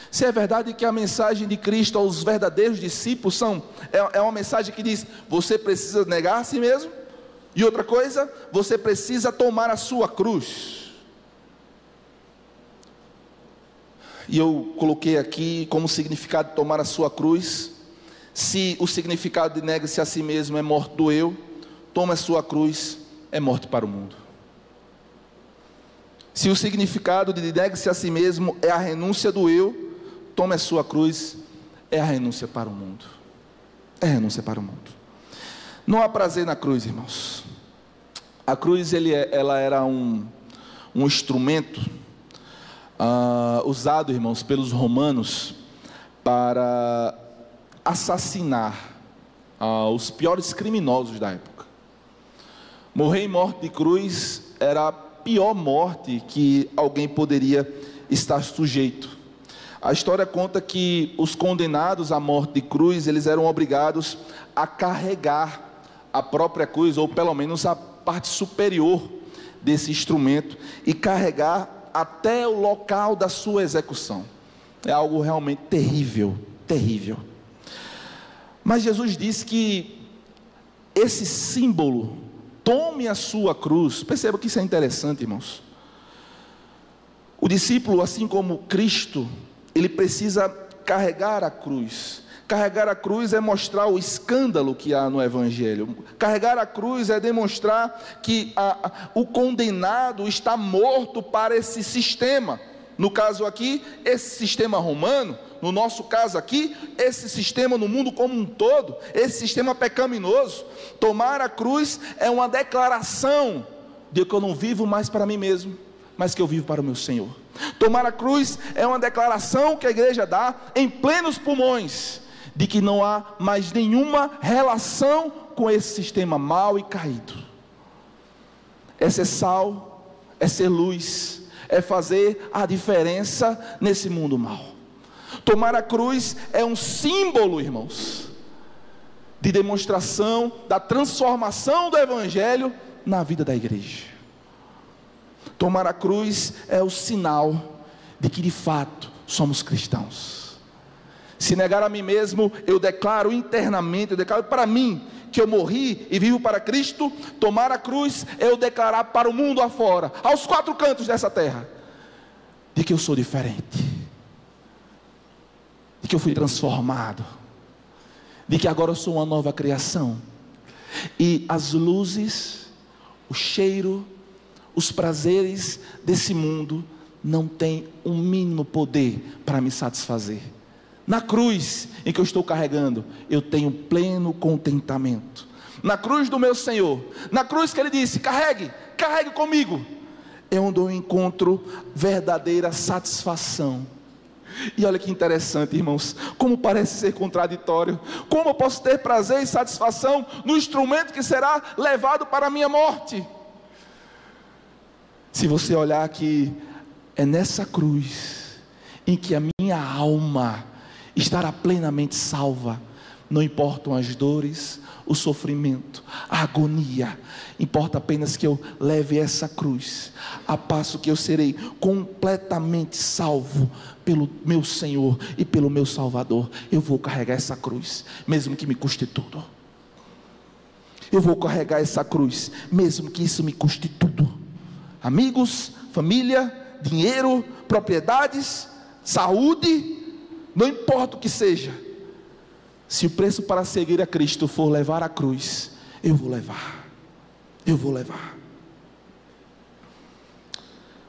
Se é verdade que a mensagem de Cristo aos verdadeiros discípulos é uma mensagem que diz: você precisa negar a si mesmo, e outra coisa, você precisa tomar a sua cruz. E eu coloquei aqui como significado de tomar a sua cruz. Se o significado de negue-se a si mesmo é morte do eu, tome a sua cruz é morte para o mundo. Se o significado de negue-se a si mesmo é a renúncia do eu, tome a sua cruz é a renúncia para o mundo. É a renúncia para o mundo. Não há prazer na cruz, irmãos. A cruz ela era um instrumento usado, irmãos, pelos romanos para assassinar os piores criminosos da época. Morrer em morte de cruz era a pior morte que alguém poderia estar sujeito. A história conta que os condenados à morte de cruz, eles eram obrigados a carregar a própria cruz, ou pelo menos a parte superior desse instrumento, e carregar até o local da sua execução. É algo realmente terrível, terrível. Mas Jesus disse que esse símbolo, tome a sua cruz, perceba que isso é interessante, irmãos. O discípulo, assim como Cristo, ele precisa carregar a cruz. Carregar a cruz é mostrar o escândalo que há no Evangelho. Carregar a cruz é demonstrar que o condenado está morto para esse sistema. No caso aqui, esse sistema romano. No nosso caso aqui, esse sistema no mundo como um todo, esse sistema pecaminoso. Tomar a cruz é uma declaração de que eu não vivo mais para mim mesmo, mas que eu vivo para o meu Senhor. Tomar a cruz é uma declaração que a igreja dá em plenos pulmões, de que não há mais nenhuma relação com esse sistema mau e caído. É ser sal, é ser luz, é fazer a diferença nesse mundo mau. Tomar a cruz é um símbolo, irmãos, de demonstração da transformação do Evangelho na vida da igreja. Tomar a cruz é o sinal de que de fato somos cristãos. Se negar a mim mesmo, eu declaro internamente, eu declaro para mim que eu morri e vivo para Cristo. Tomar a cruz é eu declarar para o mundo afora, aos quatro cantos dessa terra, de que eu sou diferente, de que eu fui transformado, de que agora eu sou uma nova criação. E as luzes, o cheiro, os prazeres desse mundo não têm o mínimo poder para me satisfazer. Na cruz em que eu estou carregando, eu tenho pleno contentamento. Na cruz do meu Senhor, na cruz que Ele disse: carregue comigo, é onde eu encontro verdadeira satisfação. E olha que interessante, irmãos, como parece ser contraditório. Como eu posso ter prazer e satisfação no instrumento que será levado para a minha morte? Se você olhar aqui, é nessa cruz em que a minha alma estará plenamente salva. Não importam as dores, o sofrimento, a agonia. Importa apenas que eu leve essa cruz, a passo que eu serei completamente salvo pelo meu Senhor e pelo meu Salvador. Eu vou carregar essa cruz, mesmo que me custe tudo. Eu vou carregar essa cruz, mesmo que isso me custe tudo. Amigos, família, dinheiro, propriedades, saúde, não importa o que seja. Se o preço para seguir a Cristo for levar a cruz, eu vou levar. Eu vou levar.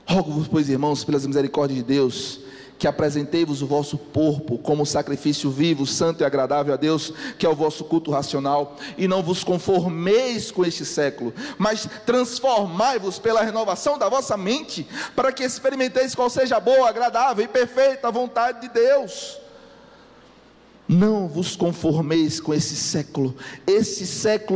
Rogo-vos, pois, irmãos, pelas misericórdias de Deus, que apresentei-vos o vosso corpo como sacrifício vivo, santo e agradável a Deus, que é o vosso culto racional, e não vos conformeis com este século, mas transformai-vos pela renovação da vossa mente, para que experimenteis qual seja a boa, agradável e perfeita vontade de Deus. Não vos conformeis com esse século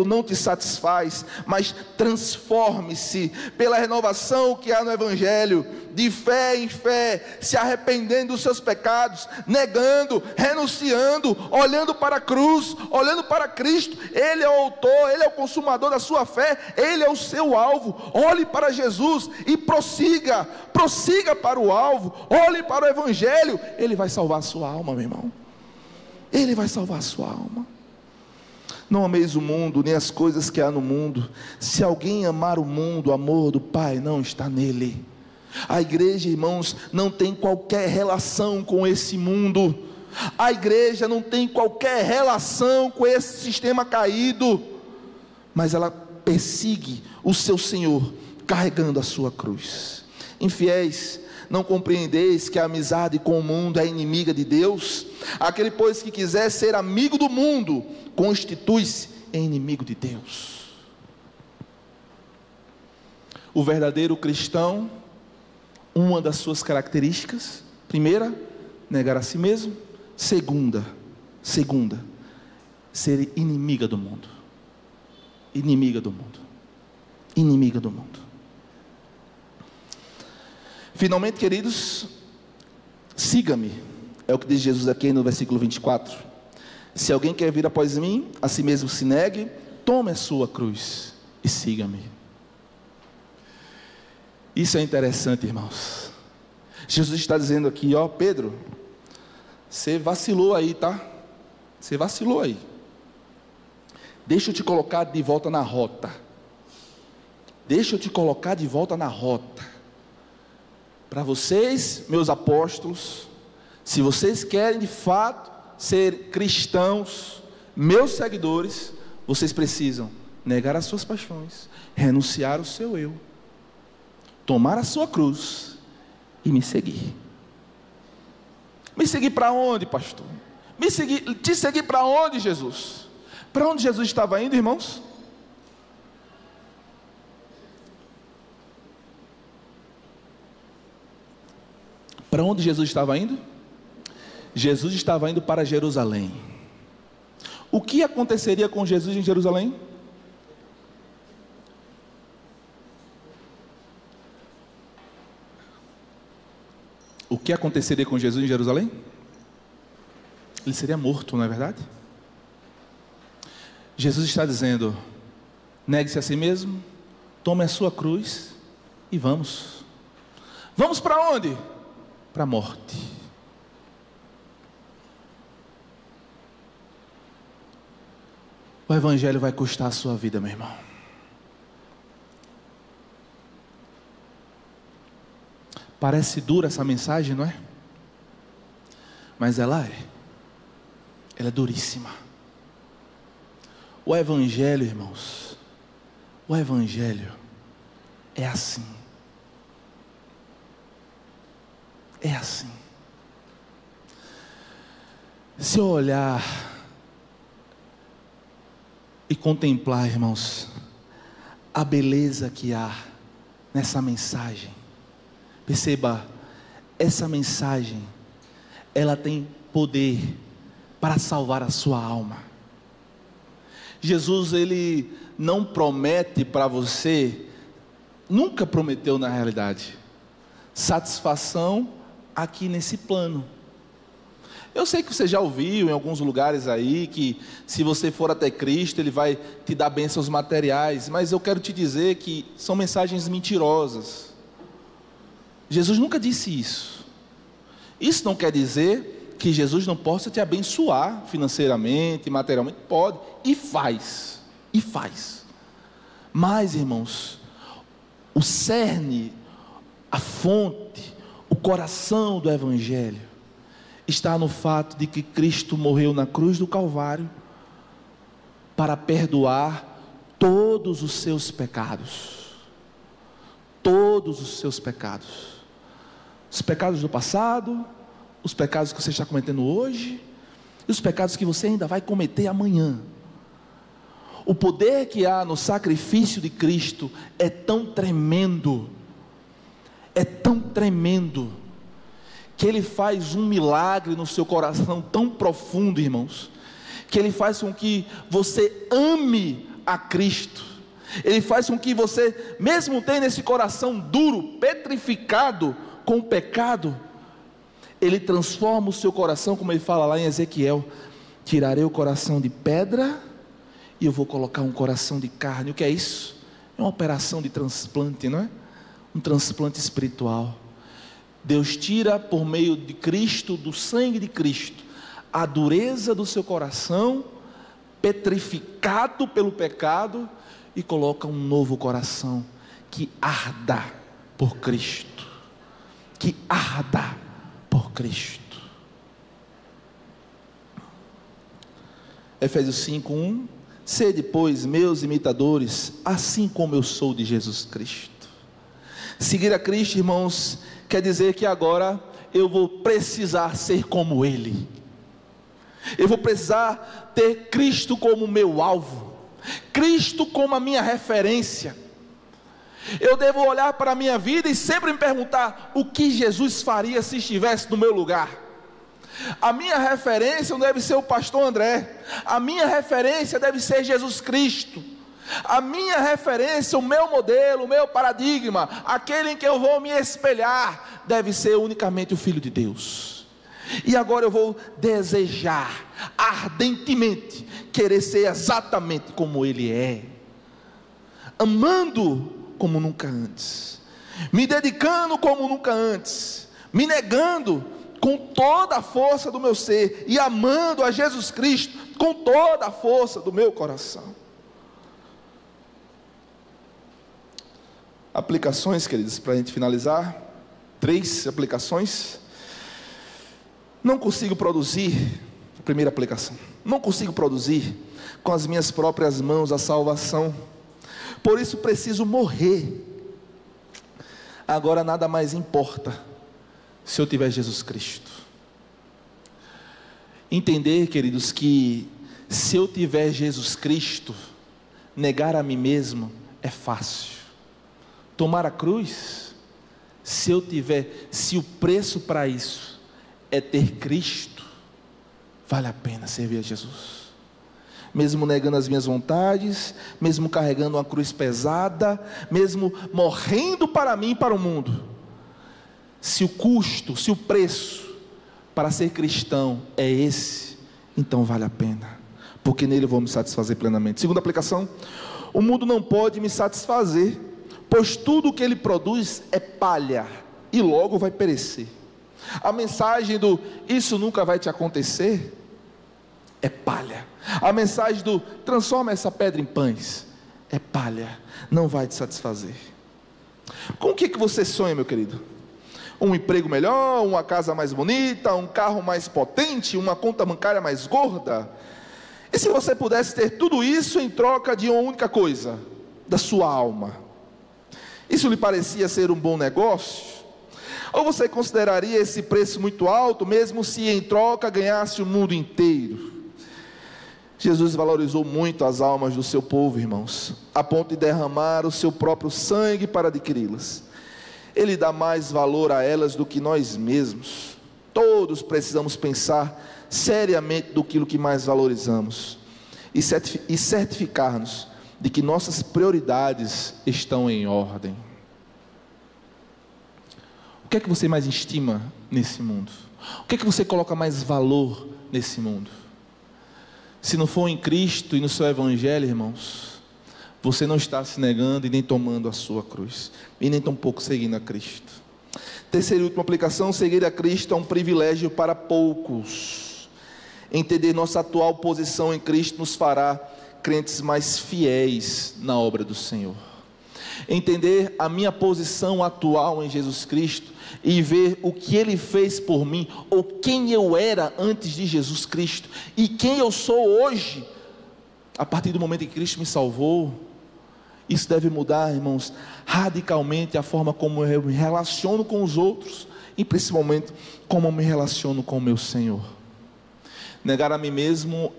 não te satisfaz, mas transforme-se pela renovação que há no Evangelho, de fé em fé, se arrependendo dos seus pecados, negando, renunciando, olhando para a cruz, olhando para Cristo. Ele é o autor, Ele é o consumador da sua fé, Ele é o seu alvo. Olhe para Jesus e prossiga para o alvo, olhe para o Evangelho. Ele vai salvar a sua alma, meu irmão. Ele vai salvar a sua alma. Não ameis o mundo, nem as coisas que há no mundo. Se alguém amar o mundo, o amor do Pai não está nele. A igreja, irmãos, não tem qualquer relação com esse mundo. A igreja não tem qualquer relação com esse sistema caído. Mas ela persegue o seu Senhor, carregando a sua cruz. Infiéis, não compreendeis que a amizade com o mundo é inimiga de Deus? Aquele, pois, que quiser ser amigo do mundo, constitui-se em inimigo de Deus. O verdadeiro cristão, uma das suas características: primeira, negar a si mesmo. Segunda, ser inimiga do mundo. Inimiga do mundo. Inimiga do mundo. Finalmente, queridos, siga-me, é o que diz Jesus aqui no versículo 24. Se alguém quer vir após mim, a si mesmo se negue, tome a sua cruz e siga-me. Isso é interessante, irmãos. Jesus está dizendo aqui, ó, Pedro, você vacilou aí, tá? Você vacilou aí. Deixa eu te colocar de volta na rota. Deixa eu te colocar de volta na rota. Para vocês, meus apóstolos, se vocês querem de fato ser cristãos, meus seguidores, vocês precisam negar as suas paixões, renunciar o seu eu, tomar a sua cruz e me seguir. Me seguir para onde, pastor? Te seguir para onde, Jesus? Para onde Jesus estava indo, irmãos? Para onde Jesus estava indo? Jesus estava indo para Jerusalém. O que aconteceria com Jesus em Jerusalém? O que aconteceria com Jesus em Jerusalém? Ele seria morto, não é verdade? Jesus está dizendo: negue-se a si mesmo, tome a sua cruz e vamos. Vamos para onde? Para a morte. O Evangelho vai custar a sua vida, meu irmão. Parece dura essa mensagem, não é? Mas ela é duríssima. O Evangelho, irmãos, o Evangelho é assim. É assim. Se eu olhar e contemplar, irmãos, a beleza que há nessa mensagem, perceba, essa mensagem, ela tem poder para salvar a sua alma. Jesus, ele não promete para você, nunca prometeu na realidade, satisfação aqui nesse plano. Eu sei que você já ouviu em alguns lugares aí que se você for até Cristo, Ele vai te dar bênçãos materiais, mas eu quero te dizer que são mensagens mentirosas. Jesus nunca disse isso. Isso não quer dizer que Jesus não possa te abençoar financeiramente, materialmente. Pode e faz. E faz. Mas, irmãos, o cerne, a fonte, o coração do Evangelho está no fato de que Cristo morreu na cruz do Calvário para perdoar todos os seus pecados. Todos os seus pecados. Os pecados do passado, os pecados que você está cometendo hoje, e os pecados que você ainda vai cometer amanhã. O poder que há no sacrifício de Cristo é tão tremendo, que Ele faz um milagre no seu coração tão profundo, irmãos, que Ele faz com que você ame a Cristo. Ele faz com que você, mesmo tendo esse coração duro, petrificado com o pecado, Ele transforma o seu coração, como Ele fala lá em Ezequiel: tirarei o coração de pedra e eu vou colocar um coração de carne. O que é isso? É uma operação de transplante, não é? Um transplante espiritual. Deus tira por meio de Cristo, do sangue de Cristo, a dureza do seu coração, petrificado pelo pecado, e coloca um novo coração que arda por Cristo. Que arda por Cristo. Efésios 5:1: sede, pois, meus imitadores, assim como eu sou de Jesus Cristo. Seguir a Cristo, irmãos, quer dizer que agora eu vou precisar ser como Ele. Eu vou precisar ter Cristo como meu alvo, Cristo como a minha referência. Eu devo olhar para a minha vida e sempre me perguntar: o que Jesus faria se estivesse no meu lugar? A minha referência não deve ser o pastor André, a minha referência deve ser Jesus Cristo. A minha referência, o meu modelo, o meu paradigma, aquele em que eu vou me espelhar, deve ser unicamente o Filho de Deus. E agora eu vou desejar ardentemente querer ser exatamente como Ele é, amando como nunca antes, me dedicando como nunca antes, me negando com toda a força do meu ser, e amando a Jesus Cristo com toda a força do meu coração. Aplicações, queridos, para a gente finalizar. 3 aplicações. Não consigo produzir, primeira aplicação, não consigo produzir com as minhas próprias mãos a salvação, por isso preciso morrer. Agora nada mais importa se eu tiver Jesus Cristo. Entender, queridos, que se eu tiver Jesus Cristo, negar a mim mesmo é fácil. Tomar a cruz, se o preço para isso é ter Cristo, vale a pena servir a Jesus. Mesmo negando as minhas vontades, mesmo carregando uma cruz pesada, mesmo morrendo para mim e para o mundo, se o custo, se o preço para ser cristão é esse, então vale a pena, porque nele eu vou me satisfazer plenamente. Segunda aplicação: o mundo não pode me satisfazer, pois tudo o que ele produz é palha e logo vai perecer. A mensagem do isso nunca vai te acontecer é palha. A mensagem do transforma essa pedra em pães é palha, não vai te satisfazer. Com o que você sonha, meu querido? Um emprego melhor, uma casa mais bonita, um carro mais potente, uma conta bancária mais gorda? E se você pudesse ter tudo isso em troca de uma única coisa, da sua alma? Isso lhe parecia ser um bom negócio? Ou você consideraria esse preço muito alto, mesmo se em troca ganhasse o mundo inteiro? Jesus valorizou muito as almas do seu povo, irmãos, a ponto de derramar o seu próprio sangue para adquiri-las. Ele dá mais valor a elas do que nós mesmos. Todos precisamos pensar seriamente do que mais valorizamos e certificar-nos de que nossas prioridades estão em ordem. O que é que você mais estima nesse mundo? O que é que você coloca mais valor nesse mundo? Se não for em Cristo e no seu Evangelho, irmãos, você não está se negando e nem tomando a sua cruz, e nem tampouco seguindo a Cristo. Terceira e última aplicação: seguir a Cristo é um privilégio para poucos. Entender nossa atual posição em Cristo nos fará crentes mais fiéis na obra do Senhor. Entender a minha posição atual em Jesus Cristo e ver o que Ele fez por mim, ou quem eu era antes de Jesus Cristo e quem eu sou hoje, a partir do momento em que Cristo me salvou. Isso deve mudar, irmãos, radicalmente a forma como eu me relaciono com os outros e principalmente como eu me relaciono com o meu Senhor. Negar a mim mesmo,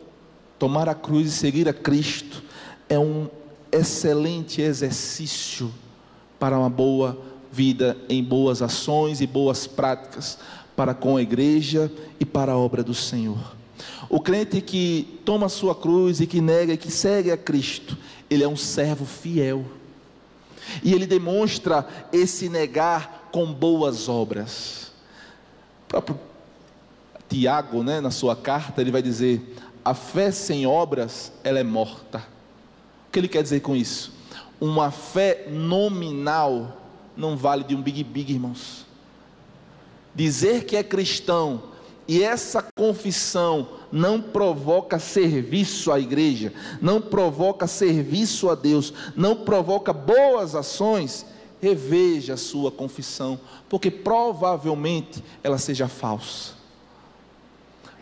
tomar a cruz e seguir a Cristo é um excelente exercício para uma boa vida em boas ações e boas práticas para com a igreja e para a obra do Senhor. O crente que toma a sua cruz e que nega e que segue a Cristo, ele é um servo fiel, e ele demonstra esse negar com boas obras. O próprio Tiago, na sua carta, ele vai dizer: a fé sem obras, ela é morta. O que ele quer dizer com isso? Uma fé nominal não vale de um big, irmãos. Dizer que é cristão e essa confissão não provoca serviço à igreja, não provoca serviço a Deus, não provoca boas ações, reveja a sua confissão, porque provavelmente ela seja falsa.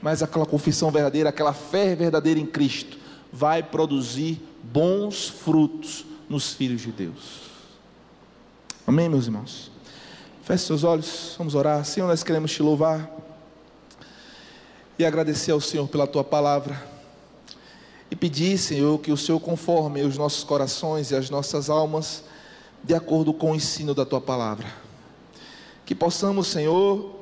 Mas aquela confissão verdadeira, aquela fé verdadeira em Cristo, vai produzir bons frutos nos filhos de Deus. Amém, meus irmãos? Feche seus olhos, vamos orar. Senhor, nós queremos te louvar e agradecer ao Senhor pela tua palavra, e pedir, Senhor, que o Senhor conforme os nossos corações e as nossas almas, de acordo com o ensino da tua palavra. Que possamos, Senhor,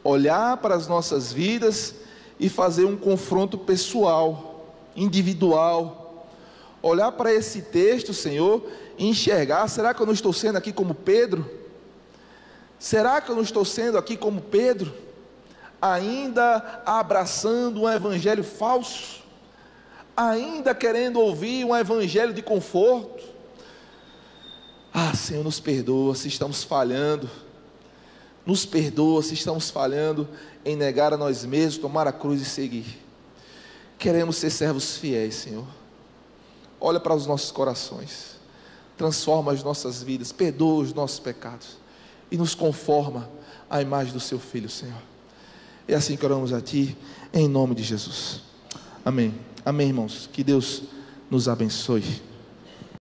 olhar para as nossas vidas e fazer um confronto pessoal, individual, olhar para esse texto, Senhor, e enxergar: será que eu não estou sendo aqui como Pedro? Será que eu não estou sendo aqui como Pedro, ainda abraçando um evangelho falso, ainda querendo ouvir um evangelho de conforto? Senhor, nos perdoa se estamos falhando, nos perdoa se estamos falhando em negar a nós mesmos, tomar a cruz e seguir. Queremos ser servos fiéis, Senhor. Olha para os nossos corações, transforma as nossas vidas, perdoa os nossos pecados e nos conforma à imagem do seu Filho, Senhor. É assim que oramos a Ti, em nome de Jesus. Amém. Amém, irmãos. Que Deus nos abençoe.